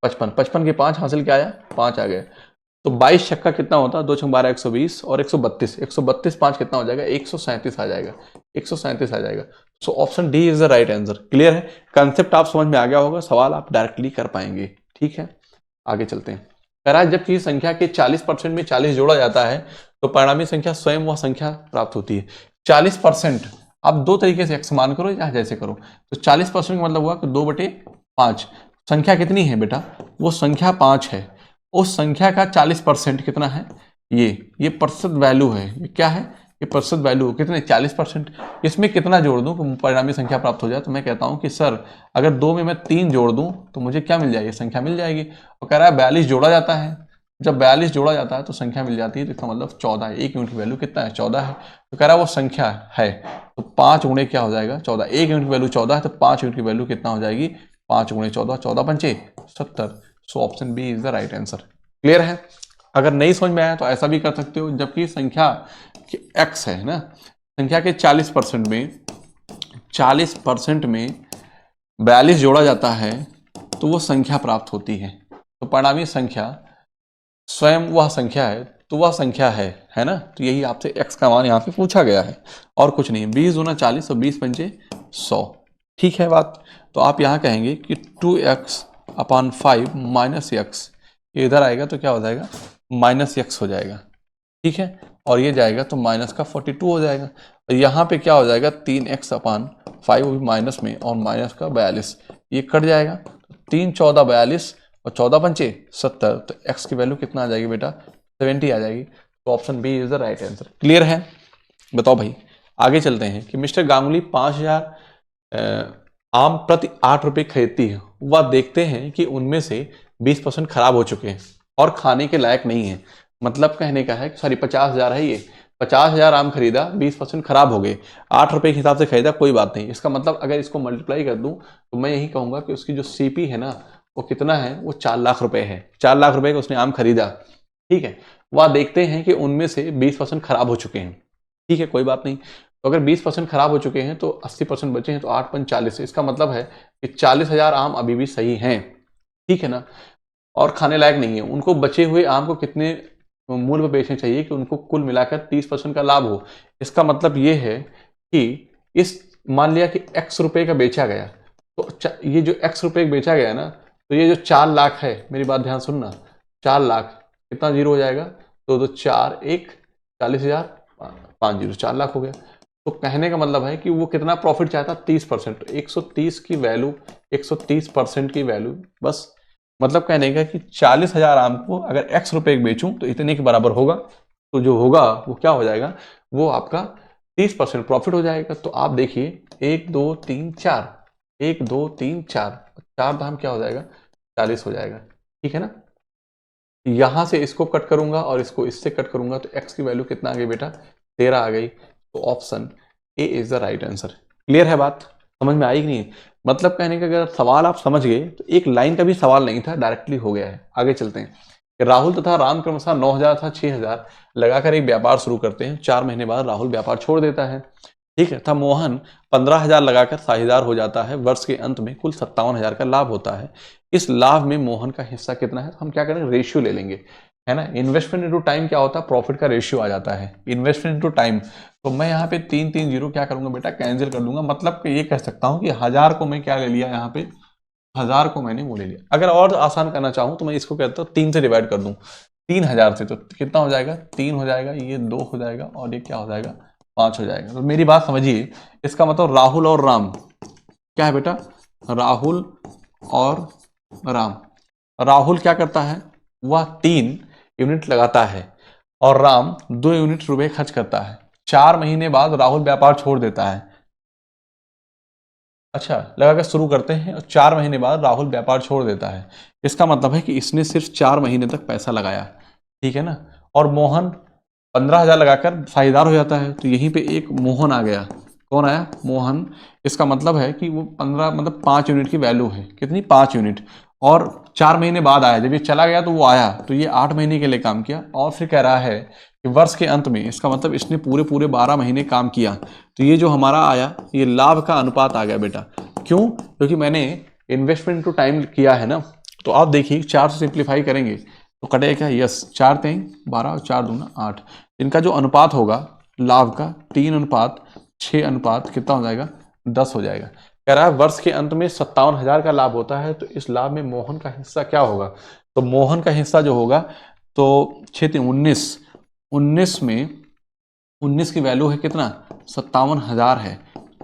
55, 55 के 5 हासिल क्या आया 5 आ गए। तो 22 छक्का कितना होता है 2 छक्का 12 120 और 132, 132 5 कितना हो जाएगा 137 आ जाएगा, 137 आ जाएगा। So option D is the right answer. Clear है, कंसेप्ट आप समझ में आ गया होगा, सवाल आप डायरेक्टली कर पाएंगे। ठीक है, आगे चलते हैं। कह रहा है जब किसी संख्या के 40% में 40 जोड़ा जाता है तो परिणामी संख्या स्वयं वह संख्या प्राप्त होती है। 40% आप दो तरीके से x मान करो या जैसे करो। तो 40% का मतलब हुआ कि 2/5। संख्या कितनी है बेटा, वो संख्या 5 है। उस संख्या का 40% कितना है, ये प्रतिशत वैल्यू है। ये क्या है, ये प्रतिशत वैल्यू कितने 40%। इसमें कितना जोड़ दूं कि परिणामी संख्या प्राप्त हो जाए, तो मैं कहता हूं कि सर अगर 2 में मैं 3 जोड़ दूं तो मुझे क्या मिल जाएगी, संख्या मिल जाएगी। और कह रहा है 42 जोड़ा जाता है, जब 42 जोड़ा जाता है तो संख्या मिल जाती है, तो इसका मतलब 14 है। 1 यूनिट की वैल्यू कितना है 14 है। तो कह रहा है वो संख्या है, तो 5 गुणे क्या हो जाएगा 14। 1 यूनिट की वैल्यू 14 है तो 5 यूनिट की वैल्यू कितना हो जाएगी 5 गुणे 14, 14 पंचे 70। So option B is the right answer. Clear है। अगर नहीं समझ में आया तो ऐसा भी कर सकते हो, जबकि संख्या x है ना, संख्या के 40% में 42 जोड़ा जाता है तो वो संख्या प्राप्त होती है। तो परिणामी संख्या स्वयं वह संख्या है, तो वह संख्या है ना। तो यही आपसे x का मान यहाँ पे पूछा गया है और कुछ नहीं। 20 दूना 40 और 20 पंचे 100। ठीक है बात। तो आप यहाँ कहेंगे कि 2x/5 माइनस x, ये इधर आएगा तो क्या हो जाएगा -x हो जाएगा। ठीक है, और ये जाएगा तो माइनस का 42 हो जाएगा। और यहाँ पे क्या हो जाएगा 3x/5, वो भी माइनस में, और माइनस का 42, ये कट जाएगा। 3 14 42 और 14 पंचे 70, तो x की वैल्यू कितना आ जाएगी बेटा 70 आ जाएगी। तो option B is the right answer. Clear है। बताओ भाई, आगे चलते हैं कि मिस्टर गांगुली 5000 आम प्रति 8 रुपये खरीदती है। वह देखते हैं कि उनमें से 20% खराब हो चुके हैं और खाने के लायक नहीं है। मतलब कहने का है, सॉरी 50,000 है, ये 50,000 आम खरीदा, 20% खराब हो गए, 8 रुपये के हिसाब से खरीदा, कोई बात नहीं। इसका मतलब अगर इसको मल्टीप्लाई कर दूं तो मैं यही कहूंगा कि उसकी जो सीपी है ना वो कितना है, वो 4 लाख रुपए है। 4 लाख रुपए का उसने आम खरीदा। ठीक है, वह देखते हैं कि उनमें से 20% खराब हो चुके हैं। ठीक है, कोई बात नहीं। तो अगर 20% खराब हो चुके हैं तो 80% बचे हैं, तो 8 पंच 40, इसका मतलब है कि 40,000 आम अभी भी सही हैं, ठीक है ना, और खाने लायक नहीं है। उनको बचे हुए आम को कितने मूल्य पर बेचने चाहिए कि उनको कुल मिलाकर 30% का लाभ हो। इसका मतलब ये है कि इस मान लिया कि x रुपए का बेचा गया, तो ये जो x रुपए का बेचा गया ना, तो ये जो 4 लाख है, मेरी बात ध्यान सुनना, 4 लाख कितना जीरो हो जाएगा, तो 4 1 40,000 5 जीरो 4 लाख हो गया। तो कहने का मतलब है कि वो कितना प्रॉफिट चाहता, 30%, 130 की वैल्यू, 130% की वैल्यू, बस मतलब कहने का कि 40,000 आम को अगर x रुपए बेचूं तो इतने के बराबर होगा, तो जो होगा वो क्या हो जाएगा, वो आपका 30% प्रॉफिट हो जाएगा। तो आप देखिए 1 2 3 4, 1 2 3 4, 4 दाम क्या हो जाएगा, 40 हो जाएगा, ठीक है ना। यहां से इसको कट करूंगा और इसको इससे कट करूंगा, तो x की वैल्यू कितना आ गई बेटा, 13 आ गई। तो option A is the right answer. Clear है बात, समझ में आई कि नहीं। मतलब कहने का अगर सवाल आप समझ गए तो एक लाइन का भी सवाल नहीं था, डायरेक्टली हो गया है। आगे चलते हैं। राहुल तथा राम क्रमशः 9,000 तथा 6,000 लगाकर एक व्यापार शुरू करते हैं। 4 महीने बाद राहुल व्यापार छोड़ देता है, ठीक है, था। मोहन 15,000 लगाकर साझेदार हो जाता है। वर्ष के अंत में कुल 57,000 का लाभ होता है। इस लाभ में मोहन का हिस्सा कितना है, हम क्या करेंगे, रेशियो ले लेंगे, है ना। इन्वेस्टमेंट इनटू टाइम क्या होता है, प्रॉफिट का रेशियो आ जाता है, इन्वेस्टमेंट इनटू टाइम। तो मैं यहाँ पे 3 3 जीरो क्या करूंगा बेटा, कैंसिल कर दूंगा। मतलब कि ये कह सकता हूँ कि 1000 को मैं क्या ले लिया, यहाँ पे 1000 को मैंने वो ले लिया। अगर और आसान करना चाहूँ तो मैं इसको कहता हूँ 3 से डिवाइड कर दूं, 3000 से, तो कितना हो जाएगा, 3 हो जाएगा, ये 2 हो जाएगा, और ये क्या हो जाएगा, 5 हो जाएगा। तो मेरी बात समझिए, इसका मतलब राहुल और राम क्या है बेटा, राहुल और राम, राहुल क्या करता है, वह 3 यूनिट लगाता है और राम 2 यूनिट रुपए खर्च करता है। 4 महीने बाद राहुल व्यापार छोड़ देता है। अच्छा, लगाकर शुरू करते हैं और 4 महीने बाद राहुल व्यापार छोड़ देता है। इसका मतलब है कि इसने सिर्फ 4 महीने तक पैसा लगाया, ठीक है ना। और मोहन 15,000 लगाकर साझेदार हो जाता है। तो यहीं पे एक मोहन आ गया, कौन आया, मोहन। इसका मतलब है कि वो 15 मतलब 5 यूनिट की वैल्यू है, कितनी, 5 यूनिट। और 4 महीने बाद आया, जब ये चला गया तो वो आया, तो ये 8 महीने के लिए काम किया। और फिर कह रहा है कि वर्ष के अंत में, इसका मतलब इसने पूरे पूरे 12 महीने काम किया। तो ये जो हमारा आया, ये लाभ का अनुपात आ गया बेटा। क्यों, क्योंकि मैंने इन्वेस्टमेंट टू टाइम किया है ना। तो आप देखिए 4 से सिंप्लीफाई करेंगे तो कटेगा क्या, यस, 4 3 12 और 4 दूना 8। इनका जो अनुपात होगा लाभ का, 3:6 अनुपात कितना हो जाएगा, 10 हो जाएगा। कह रहा है वर्ष के अंत में 57,000 का लाभ होता है। तो इस लाभ में मोहन का हिस्सा क्या होगा, तो मोहन का हिस्सा जो होगा, तो 6 19, 19 में 19 की वैल्यू है कितना, 57,000 है।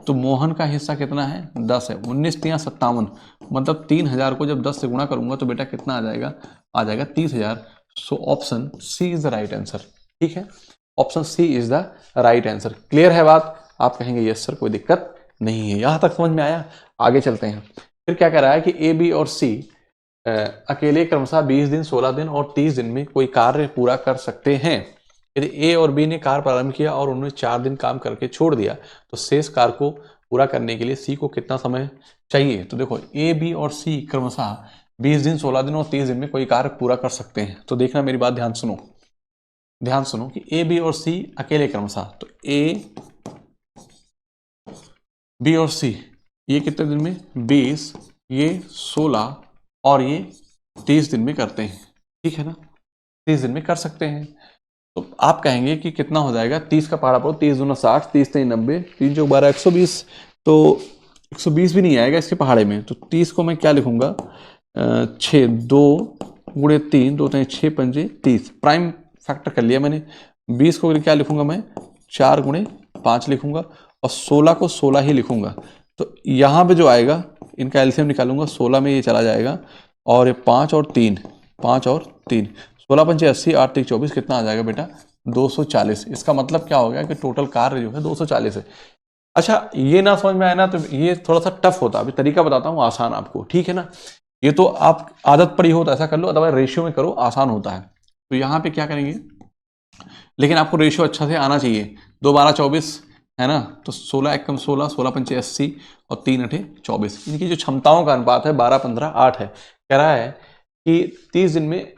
तो मोहन का हिस्सा कितना है, 10 है। 19 3 57, मतलब 3,000 को जब 10 से गुणा करूंगा तो बेटा कितना आ जाएगा, आ जाएगा 30,000। So option C is the right answer, ठीक है, option C is the right answer. Clear है बात, आप कहेंगे यस सर, कोई दिक्कत नहीं है। यहां तक समझ में आया। आगे चलते हैं। फिर क्या कह रहा है कि ए बी और सी अकेले क्रमशः 20 दिन 16 दिन और 30 दिन में कोई कार्य पूरा कर सकते हैं। यदि ए और बी ने कार्य प्रारंभ किया और उन्होंने 4 दिन काम करके छोड़ दिया, तो शेष कार्य को पूरा करने के लिए सी को कितना समय चाहिए। तो देखो ए बी और सी क्रमशः 20 दिन 16 दिन और 30 दिन में कोई कार्य पूरा कर सकते हैं। तो देखना, मेरी बात ध्यान सुनो, ध्यान सुनो कि ए बी और सी अकेले क्रमशः, तो ए बी और सी ये कितने दिन में, 20, ये 16 और ये 30 दिन में करते हैं, ठीक है ना, 30 दिन में कर सकते हैं। तो आप कहेंगे कि कितना हो जाएगा, 30 का पहाड़ा पड़ो, 30 दूना 60, 30 3 90, 3 चौक 12 120। तो 120 भी नहीं आएगा इसके पहाड़े में। तो 30 को मैं क्या लिखूंगा, 6 2 गुणे 3 2 3 6 पंजे 30, प्राइम फैक्टर कर लिया मैंने। 20 को क्या लिखूंगा मैं, 4 गुणे 5 लिखूंगा, और 16 को 16 ही लिखूंगा। तो यहाँ पे जो आएगा, इनका एलसीएम निकालूंगा, 16 में ये चला जाएगा, और ये 5 और 3, 5 और 3, 16 पंचे 80, 8 3 24, कितना आ जाएगा बेटा, 240। इसका मतलब क्या हो गया कि टोटल कार्य जो है 240 है। अच्छा, ये ना समझ में आया ना, तो ये थोड़ा सा टफ होता है। अभी तरीका बताता हूँ आसान आपको, ठीक है ना। ये तो आप आदत पड़ी हो तो ऐसा कर लो, अथवा रेशियो में करो, आसान होता है। तो यहाँ पे क्या करेंगे, लेकिन आपको रेशियो अच्छा से आना चाहिए। 2 12 24 है ना, तो 16 1 16, 16 पंचे 80 और 3 8 24। इनकी जो क्षमताओं का अनुपात है 12 15 8 है। कह रहा है कि 30 दिन में,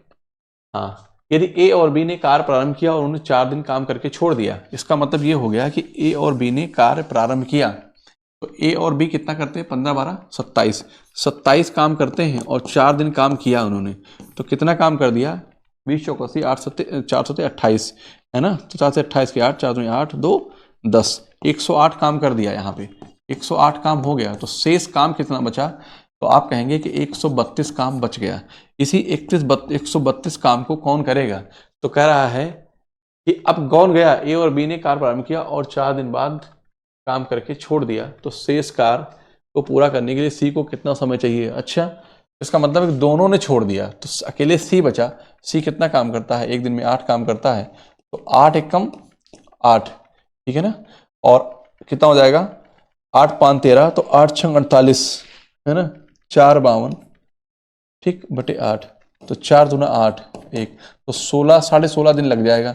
हाँ यदि ए और बी ने कार्य प्रारंभ किया और उन्होंने 4 दिन काम करके छोड़ दिया, इसका मतलब ये हो गया कि ए और बी ने कार्य प्रारंभ किया, तो ए और बी कितना करते हैं, 15 12 27, 27 काम करते हैं और 4 दिन काम किया उन्होंने, तो कितना काम कर दिया, 20 चौक 80, 8 7 4 7 28 है ना, तो 4 से 28 के 8, 4 2 8 2 10, 108 काम कर दिया यहाँ पे, 108 काम हो गया, तो शेष काम कितना बचा, तो आप कहेंगे कि 132 काम बच गया। इसी 132 काम को कौन करेगा, तो कह रहा है कि अब कौन गया, ए और बी ने कार्य प्रारंभ किया और 4 दिन बाद काम करके छोड़ दिया, तो शेष कार्य को पूरा करने के लिए सी को कितना समय चाहिए। अच्छा, इसका मतलब है कि दोनों ने छोड़ दिया तो अकेले सी बचा। सी कितना काम करता है, एक दिन में 8 काम करता है, तो 8 एकम 8, ठीक है ना, और कितना हो जाएगा, 8 5 13, तो 8 6 48 है ना, 4 52, ठीक, बटे 8, तो 4 दूना 8 1, तो 16 16.5 दिन लग जाएगा,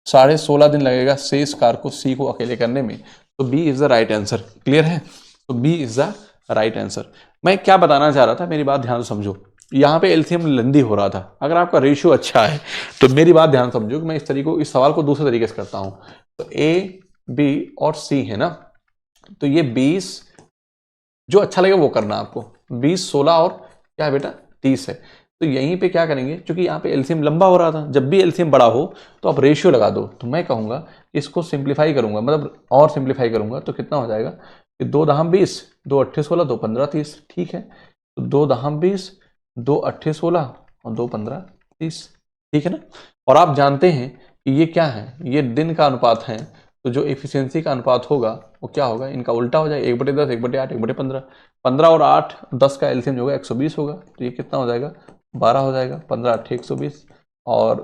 16.5 दिन लगेगा शेष कार्य को सी को अकेले करने में, तो B is the right answer. Clear है, तो B is the right answer. मैं क्या बताना चाह रहा था, मेरी बात ध्यान समझो, यहाँ पे एलसीएम लंदी हो रहा था, अगर आपका रेशियो अच्छा है तो मेरी बात ध्यान समझो कि मैं इस सवाल को दूसरे तरीके से करता हूँ। तो ए बी और सी है ना, तो ये 20 जो अच्छा लगेगा वो करना आपको, 20 16 और क्या है बेटा 30 है, तो यहीं पे क्या करेंगे, क्योंकि यहाँ पे एलसीएम लंबा हो रहा था, जब भी एलसीएम बड़ा हो तो आप रेशियो लगा दो, तो मैं कहूँगा इसको सिंप्लीफाई करूँगा, मतलब और सिंप्लीफाई करूँगा, तो कितना हो जाएगा कि 2 दहम 20, 2 अट्ठे 16, 2 15 30, ठीक है, तो 2 दहम 20, 2 अट्ठे 16 और 2 15 30, ठीक है ना। और आप जानते हैं कि ये क्या है, ये दिन का अनुपात है, तो जो एफिशिएंसी का अनुपात होगा वो क्या होगा, इनका उल्टा हो जाएगा, 1/10, 1/8, 1/15, 15 और 8 10 का एलसीएम जो होगा 120 होगा, तो ये कितना हो जाएगा 12 हो जाएगा, 15 8 120 और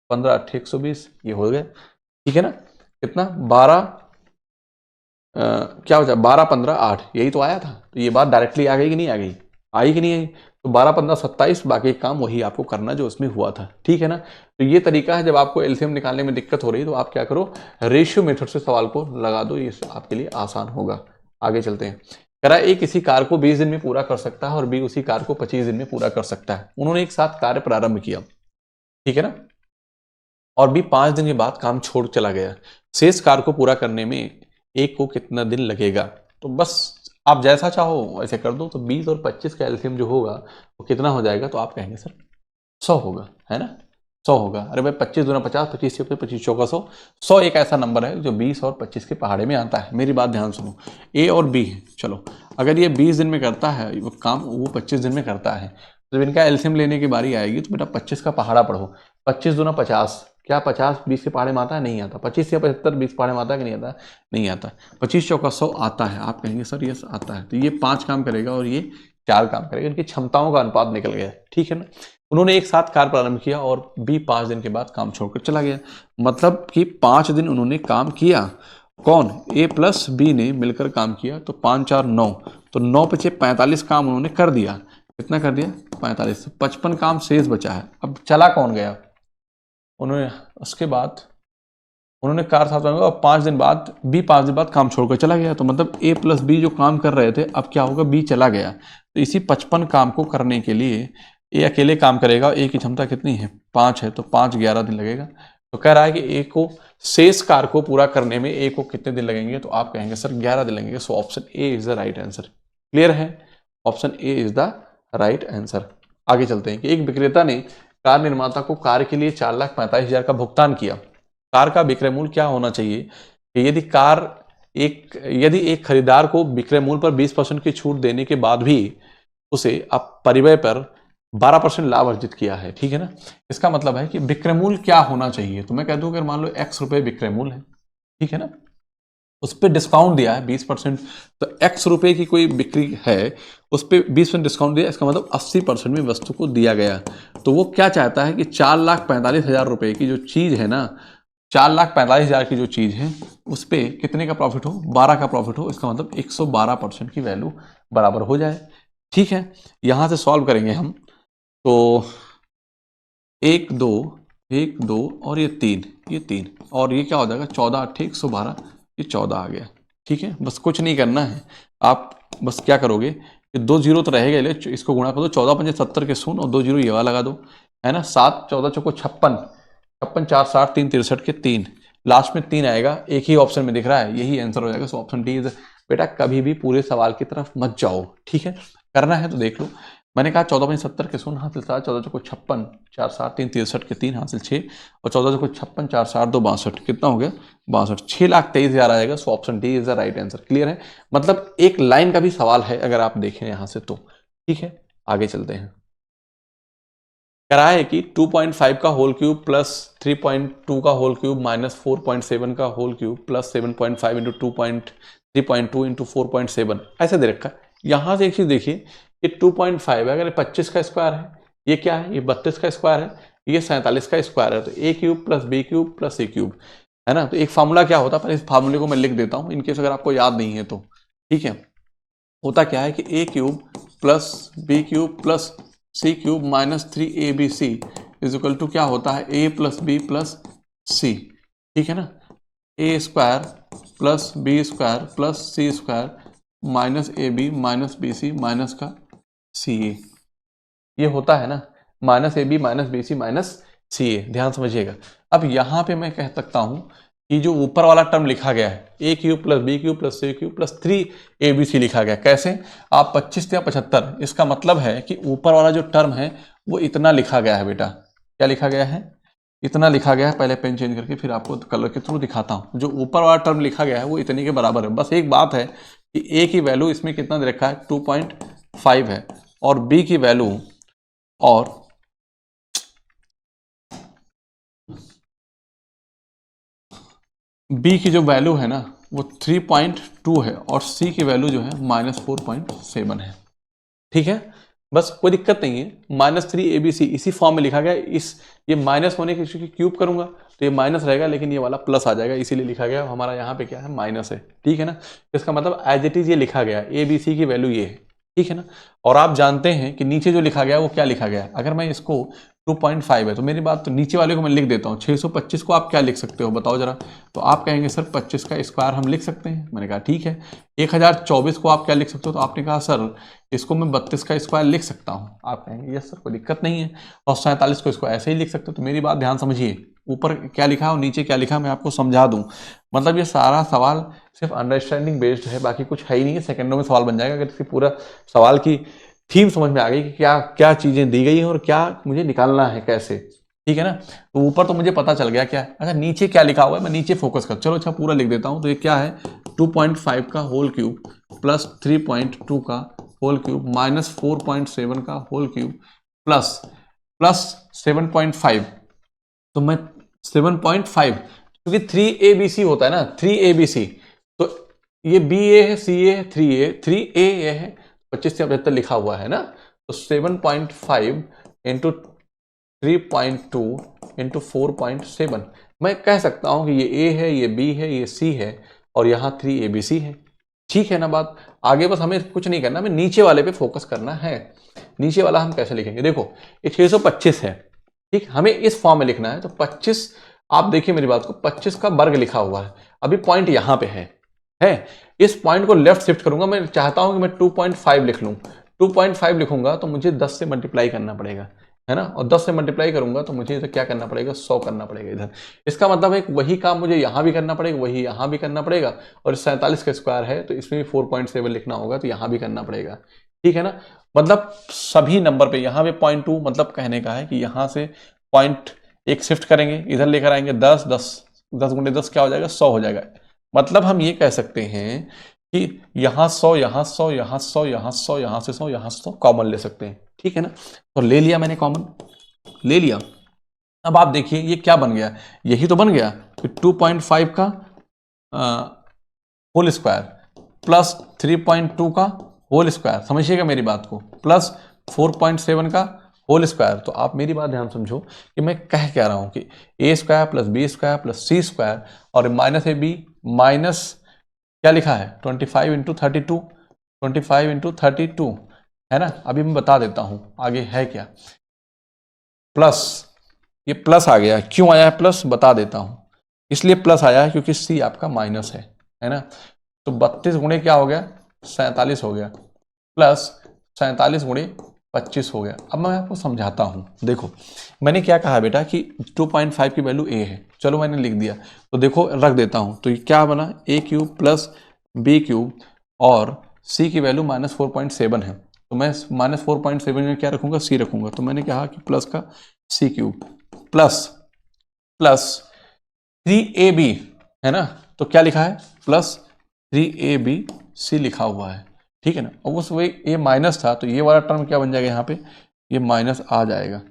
15 8 120, ये हो गया, ठीक है ना, कितना 12 क्या हो जाए 12 15 8, यही तो आया था, तो ये बात डायरेक्टली आ गई कि नहीं आ गई, आई कि नहीं आई, तो 12 15 27, बाकी काम वही आपको करना जो उसमें हुआ था, ठीक है ना। तो ये तरीका है, जब आपको एलसीएम निकालने में दिक्कत हो रही है तो आप क्या करो, रेशियो मेथड से सवाल को लगा दो, ये आपके लिए आसान होगा। आगे चलते हैं, करा ए किसी कार्य को 20 दिन में पूरा कर सकता है और बी उसी कार्य को 25 दिन में पूरा कर सकता है, उन्होंने एक साथ कार्य प्रारंभ किया, ठीक है ना, और बी 5 दिन के बाद काम छोड़ चला गया, शेष कार्य को पूरा करने में एक को कितना दिन लगेगा, तो बस आप जैसा चाहो वैसे कर दो, तो 20 और 25 का एलसीएम जो होगा वो कितना हो जाएगा, तो आप कहेंगे सर 100 होगा, है ना, 100 होगा। अरे भाई 25 दूना 50, 25 से 25 चौका 100, 100 एक ऐसा नंबर है जो 20 और 25 के पहाड़े में आता है। मेरी बात ध्यान सुनो, ए और बी है, चलो अगर ये 20 दिन में करता है वो काम, वो 25 दिन में करता है, तो जब इनका एलसीएम लेने की बारी आएगी तो बेटा 25 का पहाड़ा पढ़ो, 25 दूना 50, क्या 50 20 के पहाड़े में आता है, नहीं आता, 25 या 75 20 पहाड़े में आता है कि नहीं आता, नहीं आता, 25 चौका 100 आता है, आप कहेंगे सर यस आता है, तो ये 5 काम करेगा और ये 4 काम करेगा, इनकी क्षमताओं का अनुपात निकल गया, ठीक है ना। उन्होंने एक साथ कार्य प्रारंभ किया और बी 5 दिन के बाद काम छोड़कर चला गया, मतलब कि 5 दिन उन्होंने काम किया, कौन, ए प्लस बी ने मिलकर काम किया, तो 5 4 9, तो 9 पीछे 45 काम उन्होंने कर दिया, कितना कर दिया 45, 55 काम शेष बचा है। अब चला कौन गया, उन्होंने उसके बाद उन्होंने कार्य साथ और 5 दिन बाद बी 5 दिन बाद काम छोड़कर चला गया, तो मतलब ए प्लस बी जो काम कर रहे थे अब क्या होगा, बी चला गया, तो इसी 55 काम को करने के लिए ए अकेले काम करेगा, ए की क्षमता कितनी है 5 है, तो 5 11 दिन लगेगा, तो कह रहा है कि ए को शेष कार्य को पूरा करने में ए को कितने दिन लगेंगे, तो आप कहेंगे सर 11 दिन लगेंगे, so option A is the right answer. Clear है, option A is the right answer. आगे चलते हैं कि एक विक्रेता ने कार निर्माता को कार के लिए 4,45,000 का भुगतान किया, कार का विक्रय मूल्य क्या होना चाहिए, कि यदि एक खरीदार को विक्रय मूल्य पर 20% की छूट देने के बाद भी उसे अब परिव्यय पर 12% लाभ अर्जित किया है, ठीक है ना, इसका मतलब है कि विक्रय मूल्य क्या होना चाहिए, तो मैं कह दूं अगर मान लो x रुपए विक्रय मूल्य है, ठीक है ना, उस पर डिस्काउंट दिया है 20%, तो x रुपए की कोई बिक्री है, उस पर 20% डिस्काउंट दिया, इसका मतलब 80% में वस्तु को दिया गया, तो वो क्या चाहता है कि 4,45,000 रुपए की जो चीज है ना, 4,45,000 की जो चीज है उस पर कितने का प्रॉफिट हो, 12 का प्रॉफिट हो, इसका मतलब 112% की वैल्यू बराबर हो जाए, ठीक है। यहां से सॉल्व करेंगे हम, तो 1 2 और ये 3 और ये क्या हो जाएगा 14 8 112, ये 14 आ गया, ठीक है। बस कुछ नहीं करना है, आप बस क्या करोगे कि 2 जीरो तो रहेगा, इसको गुणा कर दो, 14 5 70 के 0 और 2 जीरो ये वाला लगा दो, है ना, 7 14 चौको 56, 56 4 60 3 63 के 3, लास्ट में 3 आएगा, एक ही ऑप्शन में दिख रहा है, यही आंसर हो जाएगा। So option D is. बेटा कभी भी पूरे सवाल की तरफ मत जाओ, ठीक है, करना है तो देख लो। मैंने कहा 14×70 के 0 हासिल 7, 14 को 56 4 7 3 63 के 3 हासिल 6, और 14 को 56 4 7 2 62, कितना हो गया 62, 6,23,000 आएगा। So option D is the right answer. Clear है, मतलब एक लाइन का भी सवाल है अगर आप देखें यहां से तो, ठीक है। आगे चलते हैं। करा है कि 2.5 का होल क्यूब प्लस 3.2 का होल क्यूब माइनस 4.7 का whole cube plus 7.5 into 3.2 into 4.7 ऐसे दे रखा है। यहां से एक चीज देखिए, ये 2.5 है, अगर 25 का स्क्वायर है, ये क्या है, ये 32 का स्क्वायर है, ये 47 का स्क्वायर है, तो A cube plus B cube plus C cube है ना। तो एक फार्मूला क्या होता है, पर इस फार्मूले को मैं लिख देता हूं इनकेस अगर आपको याद नहीं है तो, ठीक है। होता क्या है कि A cube plus B cube plus C cube minus 3abc is equal to क्या होता है, A plus B plus C, ठीक है ना। A square plus B square plus C square minus A B minus B C minus का C A, ये होता है ना, minus A B minus B C minus C A. ध्यान समझिएगा। अब यहां पे मैं कह सकता हूं कि जो ऊपर वाला टर्म लिखा गया है, A cube plus B cube plus C cube plus 3abc लिखा गया, कैसे, आप 25 या 75, इसका मतलब है कि ऊपर वाला जो टर्म है वो इतना लिखा गया है। बेटा क्या लिखा गया है, इतना लिखा गया है। पहले पेन चेंज करके फिर आपको कलर के थ्रू दिखाता हूं। जो ऊपर वाला टर्म लिखा गया है वो इतने के बराबर है। बस एक बात है कि ए की वैल्यू इसमें कितना दे रखा है, 2.5 है, और बी की वैल्यू और बी की जो वैल्यू है ना वो 3.2 है, और सी की वैल्यू जो है -4.7 है, ठीक है। बस कोई दिक्कत नहीं है, -3abc इसी फॉर्म में लिखा गया। इस ये माइनस होने की चूंकि क्यूब करूंगा तो ये माइनस रहेगा, लेकिन ये वाला प्लस आ जाएगा, इसीलिए लिखा गया। हमारा यहाँ पे क्या है, माइनस है, ठीक है ना। इसका मतलब एज इट इज ये लिखा गया, abc की वैल्यू ये है, ठीक है ना। और आप जानते हैं कि नीचे जो लिखा गया वो क्या लिखा गया है। अगर मैं इसको 2.5 है तो मेरी बात, तो नीचे वाले को मैं लिख देता हूँ। 625 को आप क्या लिख सकते हो बताओ जरा, तो आप कहेंगे सर 25 का स्क्वायर हम लिख सकते हैं। मैंने कहा ठीक है। 1024 को आप क्या लिख सकते हो, तो आपने कहा सर इसको मैं 32 का स्क्वायर लिख सकता हूँ। आप कहेंगे यस सर कोई दिक्कत नहीं है। और 47 को इसको ऐसे ही लिख सकते हो। तो मेरी बात ध्यान समझिए, ऊपर क्या लिखा और नीचे क्या लिखा मैं आपको समझा दूं। मतलब ये सारा सवाल सिर्फ अंडरस्टैंडिंग बेस्ड है, बाकी कुछ है ही नहीं है। सेकंडों में सवाल बन जाएगा अगर इसकी पूरा सवाल की थीम समझ में आ गई कि क्या क्या चीजें दी गई हैं और क्या मुझे निकालना है कैसे, ठीक है ना। तो ऊपर तो मुझे पता चल गया क्या। अच्छा नीचे क्या लिखा हुआ है, मैं नीचे फोकस कर, चलो अच्छा पूरा लिख देता हूं। तो ये क्या है, 2.5 का होल क्यूब प्लस 3.2 का होल क्यूब माइनस 4.7 का होल क्यूब प्लस 7.5। तो मैं 7.5 क्योंकि 3abc होता है ना, 3abc, तो ये बी ए है, सी ए है, 3a है, 25 से 75 लिखा हुआ है ना। तो 7.5 इंटू 3.2 इंटू 4.7, मैं कह सकता हूं कि ये ए है, ये बी है, ये सी है, और यहां 3abc है, ठीक है ना। बात आगे बस हमें कुछ नहीं करना, हमें नीचे वाले पे फोकस करना है। नीचे वाला हम कैसे लिखेंगे, देखो ये 625 है, ठीक, हमें इस फॉर्म में लिखना है। तो 25, आप देखिए मेरी बात को, 25 का वर्ग लिखा हुआ है, अभी पॉइंट यहां पे है। इस पॉइंट को लेफ्ट शिफ्ट करूंगा, मैं चाहता हूं कि मैं 2.5 लिख लूं। 2.5 लिखूंगा तो मुझे 10 से मल्टीप्लाई करना पड़ेगा, है ना। और 10 से मल्टीप्लाई करूंगा तो मुझे इधर क्या करना पड़ेगा, 100 करना पड़ेगा इधर। इसका मतलब है वही काम मुझे यहां भी करना पड़ेगा, वही यहां भी करना पड़ेगा। और 47 का स्क्वायर है तो इसमें भी 4.7 लिखना होगा, तो यहां भी करना पड़ेगा, ठीक है ना। मतलब सभी नंबर पे यहाँ पे 0.2, मतलब कहने का है कि यहाँ से पॉइंट एक शिफ्ट करेंगे, इधर लेकर आएंगे 10 10 10 गुणे 10 क्या हो जाएगा, 100 हो जाएगा। मतलब हम ये कह सकते हैं कि यहाँ 100, यहाँ 100, यहाँ 100, यहाँ 100, यहाँ से 100, यहाँ 100 कॉमन ले सकते हैं, ठीक है ना। तो ले लिया मैंने, कॉमन ले लिया। अब आप देखिए ये क्या बन गया, यही तो बन गया कि 2.5 का होल स्क्वायर प्लस 3.2 का होल स्क्वायर, समझिएगा मेरी बात को, प्लस 4.7 का होल स्क्वायर। तो आप मेरी बात ध्यान समझो कि मैं कह क्या रहा हूं कि A square plus B square plus C square, और माइनस ए बी माइनस क्या लिखा है 25 इंटू 32, 25 इंटू 32 है ना। अभी मैं बता देता हूं आगे है क्या। प्लस, ये प्लस आ गया, क्यों आया है प्लस बता देता हूं। इसलिए प्लस आया है क्योंकि सी आपका माइनस है ना। तो 32 गुणे क्या हो गया, 47 हो गया, प्लस 47 गुणे 25 हो गया। अब मैं आपको समझाता हूँ। देखो मैंने क्या कहा बेटा कि 2.5 की वैल्यू ए है, चलो मैंने लिख दिया, तो देखो रख देता हूँ, तो ये क्या बना, ए क्यूब प्लस बी क्यूब और सी की वैल्यू -4.7 है, तो मैं -4.7 में क्या रखूँगा, सी रखूँगा, तो मैंने कहा कि प्लस का सी क्यूब प्लस 3ab है ना, तो क्या लिखा है, प्लस 3abc लिखा हुआ है, ठीक है ना। और उस वही ये माइनस था, तो ये वाला टर्म क्या बन जाएगा यहाँ पे, ये माइनस आ जाएगा,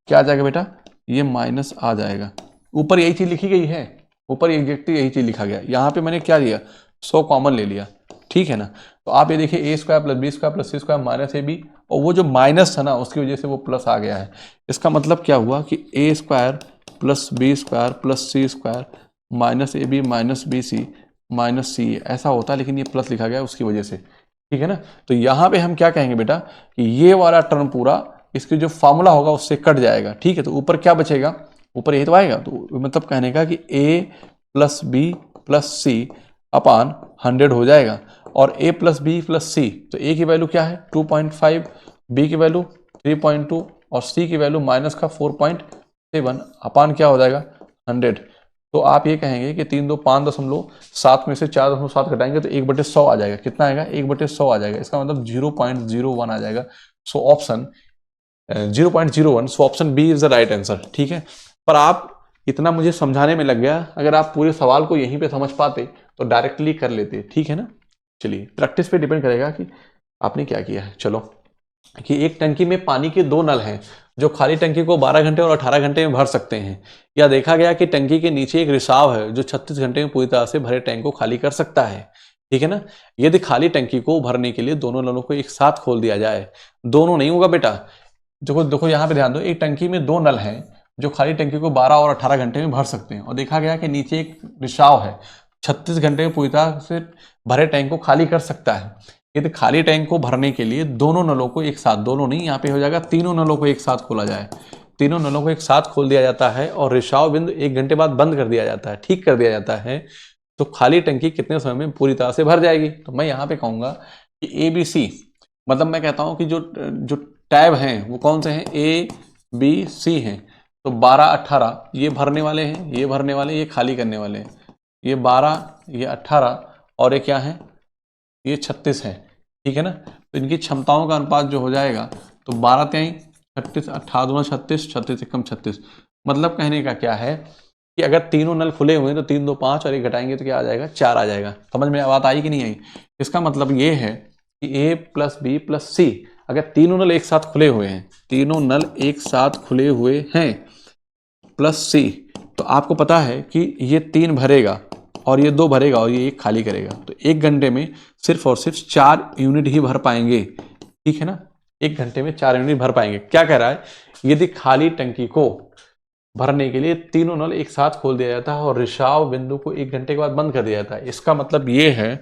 क्या आ जाएगा बेटा, ये माइनस आ जाएगा। ऊपर यही चीज लिखी गई है, ऊपर एग्जैक्टली यही चीज लिखा गया, यहाँ पे मैंने क्या लिया, 100 कॉमन ले लिया, ठीक है ना। तो आप ये देखिए a square plus B square plus C square minus A B, और वो जो माइनस था ना उसकी वजह से वो प्लस आ गया है। इसका मतलब क्या हुआ कि a square plus B square plus C square minus A B minus B C minus C, ऐसा होता है, लेकिन ये प्लस लिखा गया उसकी वजह से, ठीक है ना। तो यहाँ पे हम क्या कहेंगे बेटा कि ये वाला टर्म पूरा इसके जो फॉर्मूला होगा उससे कट जाएगा, ठीक है। तो ऊपर क्या बचेगा, ऊपर यही तो आएगा, तो मतलब कहने का कि a प्लस बी प्लस सी अपान 100 हो जाएगा, और a प्लस बी प्लस सी, तो a की वैल्यू क्या है 2.5, b की वैल्यू 3.2 और c की वैल्यू माइनस का 4.7 अपान क्या हो जाएगा 100। तो आप ये कहेंगे कि 3 2 5.7 में से 4.7 घटाएंगे तो 1/100 आ जाएगा, कितना आएगा 1/100 आ जाएगा, इसका मतलब 0.01 आ जाएगा। So option 0.01, so option B is the right answer, ठीक है। पर आप इतना मुझे समझाने में लग गया, अगर आप पूरे सवाल को यहीं पे समझ पाते तो डायरेक्टली कर लेते, ठीक है ना। चलिए प्रैक्टिस पे डिपेंड करेगा कि आपने क्या किया है। चलो कि एक टंकी में पानी के 2 नल हैं जो खाली टंकी को 12 घंटे और 18 घंटे में भर सकते हैं। या देखा गया कि टंकी के नीचे एक रिसाव है जो 36 घंटे में पूरी तरह से भरे टैंक को खाली कर सकता है, ठीक है ना। यदि खाली टंकी को भरने के लिए दोनों नलों को एक साथ खोल दिया जाए, दोनों नहीं होगा बेटा, देखो देखो यहाँ पे ध्यान दो, एक टंकी में 2 नल हैं जो खाली टंकी को 12 और 18 घंटे में भर सकते हैं, और देखा गया कि नीचे एक रिसाव है 36 घंटे में पूरी तरह से भरे टैंक को खाली कर सकता है। यदि खाली टैंक को भरने के लिए दोनों नलों को एक साथ, दोनों नहीं यहाँ पे हो जाएगा, तीनों नलों को एक साथ खोला जाए, तीनों नलों को एक साथ खोल दिया जाता है और रिसाव बिंदु 1 घंटे बाद बंद कर दिया जाता है, ठीक कर दिया जाता है, तो खाली टंकी कितने समय में पूरी तरह से भर जाएगी। तो मैं यहाँ पे कहूंगा कि ए बी सी, मतलब मैं कहता हूँ कि जो टैब हैं वो कौन से हैं, ए बी सी हैं, तो 12 18 ये भरने वाले हैं, ये भरने वाले, ये खाली करने वाले हैं, ये 12 ये 18 और ये क्या है, ये 36 है, ठीक है ना। तो इनकी क्षमताओं का अनुपात जो हो जाएगा तो 12 3 36 18 2 36 36 1 36, मतलब कहने का क्या है कि अगर तीनों नल खुले हुए हैं तो 3 2 5 और 1 घटाएंगे तो क्या आ जाएगा 4 आ जाएगा। समझ में बात आई कि नहीं आई। इसका मतलब ये है कि a प्लस बी प्लस सी, अगर तीनों नल एक साथ खुले हुए हैं, तीनों नल एक साथ खुले हुए हैं प्लस सी, तो आपको पता है कि ये 3 भरेगा और ये 2 भरेगा और ये 1 खाली करेगा, तो 1 घंटे में सिर्फ और सिर्फ 4 यूनिट ही भर पाएंगे, ठीक है ना। 1 घंटे में 4 यूनिट भर पाएंगे। क्या कह रहा है, यदि खाली टंकी को भरने के लिए तीनों नल एक साथ खोल दिया जाता है और रिसाव बिंदु को 1 घंटे के बाद बंद कर दिया जाता है, इसका मतलब ये है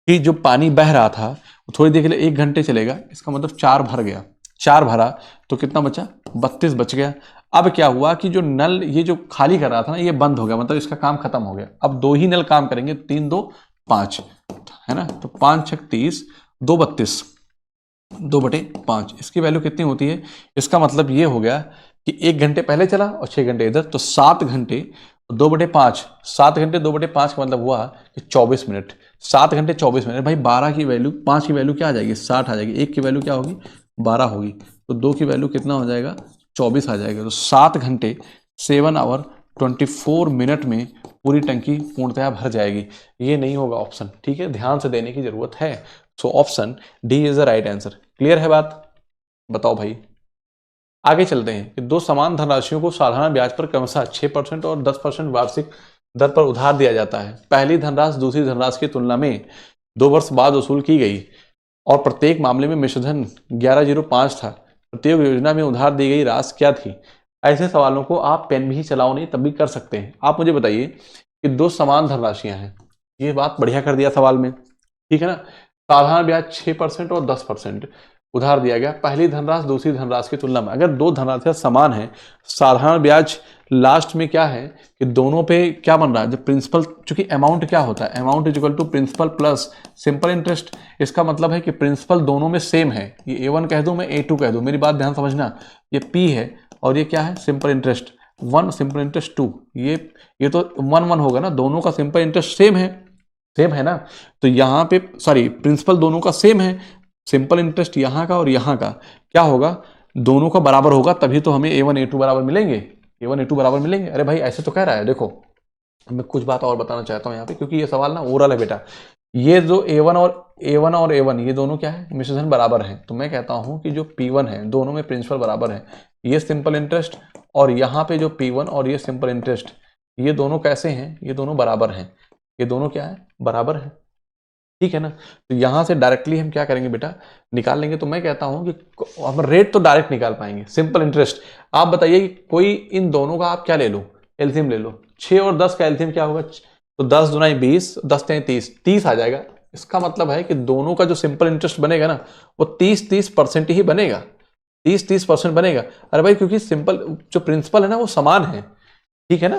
कि जो पानी बह रहा था वो थोड़ी देर के लिए 1 घंटे चलेगा, इसका मतलब 4 भर गया, 4 भरा तो कितना बचा 32 बच गया। अब क्या हुआ कि जो नल ये जो खाली कर रहा था ना ये बंद हो गया, मतलब इसका काम खत्म हो गया। अब 2 ही नल काम करेंगे, 3 2 5 है ना, तो 5 6 30 2 32 2/5, इसकी वैल्यू कितनी होती है, इसका मतलब ये हो गया कि 1 घंटे पहले चला और 6 घंटे इधर, तो 7 घंटे 2/5, 7 घंटे 2/5 का मतलब हुआ कि 24 मिनट, 7 घंटे 24 मिनट। भाई 12 की वैल्यू, 5 की वैल्यू क्या आ जाएगी 60 आ जाएगी, 1 की वैल्यू क्या होगी 12 होगी, तो 2 की वैल्यू कितना हो जाएगा 24 आ जाएगा। तो 7 घंटे 7 आवर 24 मिनट में पूरी टंकी पूर्णतया भर जाएगी। ये नहीं होगा ऑप्शन, ठीक है, ध्यान से देने की जरूरत है। So option D is the right answer. Clear है बात, बताओ भाई। आगे चलते हैं कि 2 समान धनराशियों को साधारण ब्याज पर क्रमशः 6% और 10% वार्षिक दर पर उधार दिया जाता है। पहली धनराशि दूसरी धनराशि की तुलना में 2 वर्ष बाद वसूल की गई और प्रत्येक मामले में मिश्रधन 1105 था। प्रत्येक योजना में उधार दी गई राशि क्या थी। ऐसे सवालों को आप पेन भी चलाओ नहीं तब भी कर सकते हैं। आप मुझे बताइए कि 2 समान धनराशियां हैं, ये बात बढ़िया कर दिया सवाल में, ठीक है ना। साधारण ब्याज 6% और 10%, उधार दिया गया, पहली धनराशि दूसरी धनराशि की तुलना में अगर दो धनराशियां समान हैं, साधारण ब्याज लास्ट में क्या है कि दोनों पे क्या बन रहा है, जब प्रिंसिपल, चूंकि अमाउंट क्या होता है, amount is equal to principal plus simple interest. इसका मतलब है कि प्रिंसिपल दोनों में सेम है, ये A1 कह दूं, मैं A2 कह दूं, मेरी बात ध्यान समझना, ये P है और ये क्या है, सिंपल इंटरेस्ट 1, सिंपल इंटरेस्ट 2, ये तो 1 1 होगा ना, दोनों का सिंपल इंटरेस्ट सेम है ना। तो यहाँ पे सॉरी, प्रिंसिपल दोनों का सेम है, सिंपल इंटरेस्ट यहाँ का और यहाँ का क्या होगा, दोनों का बराबर होगा, तभी तो हमें A1 A2 बराबर मिलेंगे, A1 A2 बराबर मिलेंगे। अरे भाई ऐसे तो कह रहा है, देखो मैं कुछ बात और बताना चाहता हूँ यहाँ पे, क्योंकि ये सवाल ना ओरल है बेटा। ये जो A1 और A1 ये दोनों क्या है, मिश्र धन बराबर हैं, तो मैं कहता हूँ कि जो P1 है, दोनों में प्रिंसिपल बराबर है, ये सिंपल इंटरेस्ट और यहाँ पे जो P1 और ये सिंपल इंटरेस्ट, ये दोनों कैसे हैं, ये दोनों बराबर हैं, ये दोनों क्या है, बराबर है, ठीक है ना। तो यहाँ से डायरेक्टली हम क्या करेंगे बेटा, निकाल लेंगे। तो मैं कहता हूँ कि हम रेट तो डायरेक्ट निकाल पाएंगे, सिंपल इंटरेस्ट। आप बताइए कि कोई इन दोनों का आप क्या ले लो, एलसीएम ले लो, 6 और 10 का एलसीएम क्या होगा, तो 10 दूना 20, 10 तिया 30, 30 आ जाएगा। इसका मतलब है कि दोनों का जो सिंपल इंटरेस्ट बनेगा ना, वो 30% ही बनेगा, 30% बनेगा। अरे भाई क्योंकि सिंपल जो प्रिंसिपल है ना वो समान है, ठीक है ना,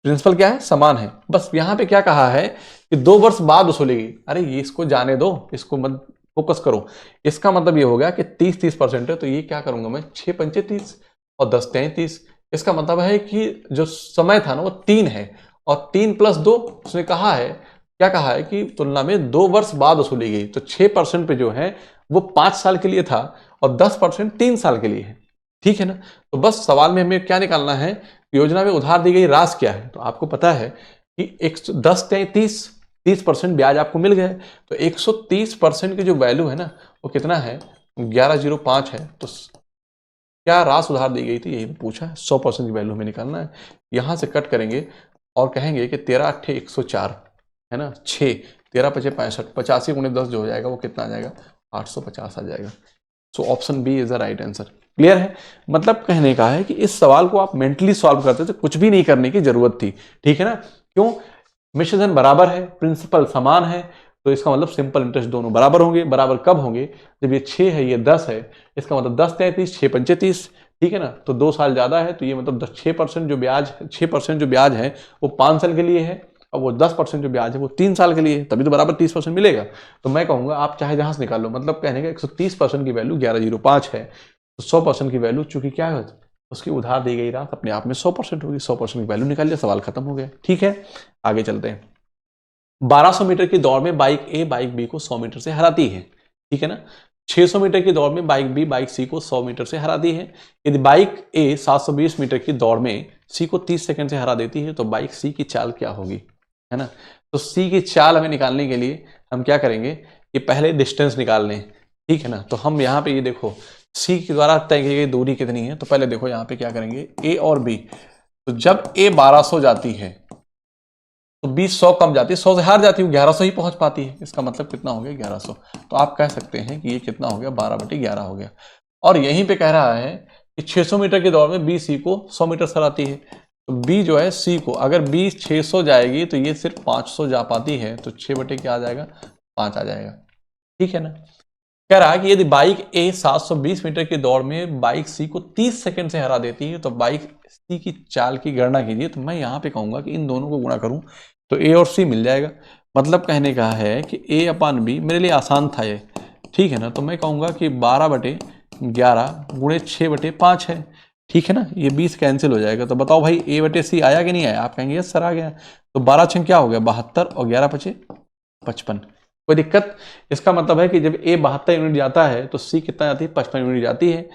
प्रिंसिपल क्या है, समान है। बस यहाँ पे क्या कहा है कि 2 वर्ष बाद वसूलेगी। अरे ये इसको जाने दो, इसको मत फोकस करो। इसका मतलब ये हो गया कि 30% है, तो ये क्या करूंगा मैं, 6 पंचे 30 और 10 तिया 30। इसका मतलब है कि जो समय था ना वो 3 है, और 3 + 2 उसने कहा है, क्या कहा है कि तुलना में 2 वर्ष बाद वसूली गई। तो 6% पे जो है वो 5 साल के लिए था और 10% 3 साल के लिए है, ठीक है ना। तो बस सवाल में हमें क्या निकालना है, योजना में उधार दी गई राशि क्या है। तो आपको पता है कि 10 तिया 30% ब्याज आपको मिल गया है। तो 130% की जो वैल्यू है ना वो कितना है, 1105 है। तो क्या राशि उधार दी गई थी, यही पूछा है, 100% की वैल्यू हमें निकालना है। यहां से कट करेंगे और कहेंगे कि 13 × 8 = 104 है ना, 6 13 × 5 = 65, 85 × 10 जो हो जाएगा वो कितना आ जाएगा, 850 आ जाएगा। So option B is the right answer. Clear है, मतलब कहने का है कि इस सवाल को आप मेंटली सॉल्व करते थे, कुछ भी नहीं करने की जरूरत थी, ठीक है ना। क्यों, मिश्र धन बराबर है, प्रिंसिपल समान है, तो इसका मतलब सिंपल इंटरेस्ट दोनों बराबर होंगे। बराबर कब होंगे, जब ये 6 है ये 10 है, इसका मतलब 10 तिया 30, 6 पंचे 30, ठीक है ना। तो 2 साल ज्यादा है, तो ये मतलब 6% जो ब्याज है वो 5 साल के लिए है, और वो 10% जो ब्याज है वो 3 साल के लिए है, तभी तो बराबर 30% मिलेगा। तो मैं कहूंगा आप चाहे जहां से निकाल लो, मतलब कहने का 130% की वैल्यू 1105 है, तो 100% की वैल्यू चूंकि क्या है, उसकी उधार दी गई राशि अपने आप में 100% होगी, 100% की वैल्यू निकाल लिया, सवाल खत्म हो गया, ठीक है। आगे चलते हैं। 1200 मीटर की दौड़ में बाइक ए बाइक बी को 100 मीटर से हराती है, ठीक है ना। 600 मीटर की दौड़ में बाइक बी बाइक सी को 100 मीटर से हराती है। यदि बाइक ए 720 मीटर की दौड़ में सी को 30 सेकंड से हरा देती है, तो बाइक सी की चाल क्या होगी, है ना। तो सी की चाल हमें निकालने के लिए हम क्या करेंगे, ये पहले डिस्टेंस निकाल लें, ठीक है ना। तो हम यहाँ पे ये देखो सी के द्वारा तय की गई दूरी कितनी है, तो पहले देखो यहाँ पे क्या करेंगे, ए और बी। तो जब ए 1200 जाती है तो बी 100 कम जाती है, 100 से हार जाती है, 1100 ही पहुंच पाती है। इसका मतलब कितना हो गया, 1100। तो आप कह सकते हैं कि ये कितना हो गया, 12/11 हो गया। और यहीं पे कह रहा है कि 600 मीटर की दौड़ में बी सी को 100 मीटर से हराती है। तो बी जो है सी को, अगर बी 600 जाएगी तो ये सिर्फ 500 जा पाती है, तो 6 क्या आ जाएगा, 5 आ जाएगा, ठीक है ना। कह रहा है कि यदि बाइक ए 720 मीटर की दौड़ में बाइक सी को 30 सेकंड से हरा देती है, तो बाइक सी की चाल की गणना कीजिए। तो मैं यहाँ पे कहूंगा कि इन दोनों को गुणा करूं तो ए और सी मिल जाएगा। मतलब कहने का है कि A/B मेरे लिए आसान था ये, ठीक है ना। तो मैं कहूंगा कि 12/11 × 6/5 है, ठीक है ना। ये 20 कैंसिल हो जाएगा। तो बताओ भाई A/C आया कि नहीं आया, आप कहेंगे यस सर आ गया। तो 12 × क्या हो गया, 72, और 11 × 5 = 55। कोई दिक्कत, इसका मतलब है कि जब A 72 यूनिट जाता है तो C कितना जाती है, 55 यूनिट जाती है।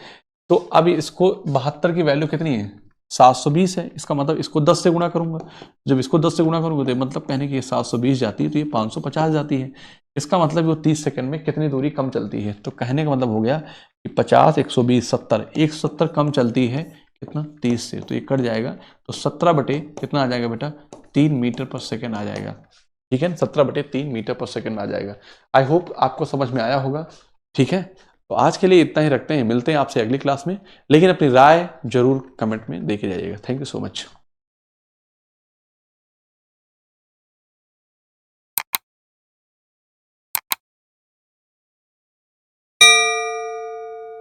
तो अब इसको 72 की वैल्यू कितनी है, 720 है। इसका मतलब इसको 10 से गुणा करूंगा, जब इसको 10 से गुणा करूंगा तो मतलब कहने की ये 720 जाती है, तो ये 550 जाती है। इसका मतलब वो 30 सेकंड में कितनी दूरी कम चलती है। तो कहने का मतलब हो गया कि 50, 120, 70, 170 कम चलती है कितना, 30 से। तो ये कट जाएगा, तो 17 कितना आ जाएगा बेटा, 3 मीटर/सेकंड आ जाएगा, ठीक है। 17/3 मीटर/सेकंड आ जाएगा। आई होप आपको समझ में आया होगा, ठीक है। तो आज के लिए इतना ही रखते हैं, मिलते हैं आपसे अगली क्लास में, लेकिन अपनी राय जरूर कमेंट में दे के जाइएगा। Thank you so much.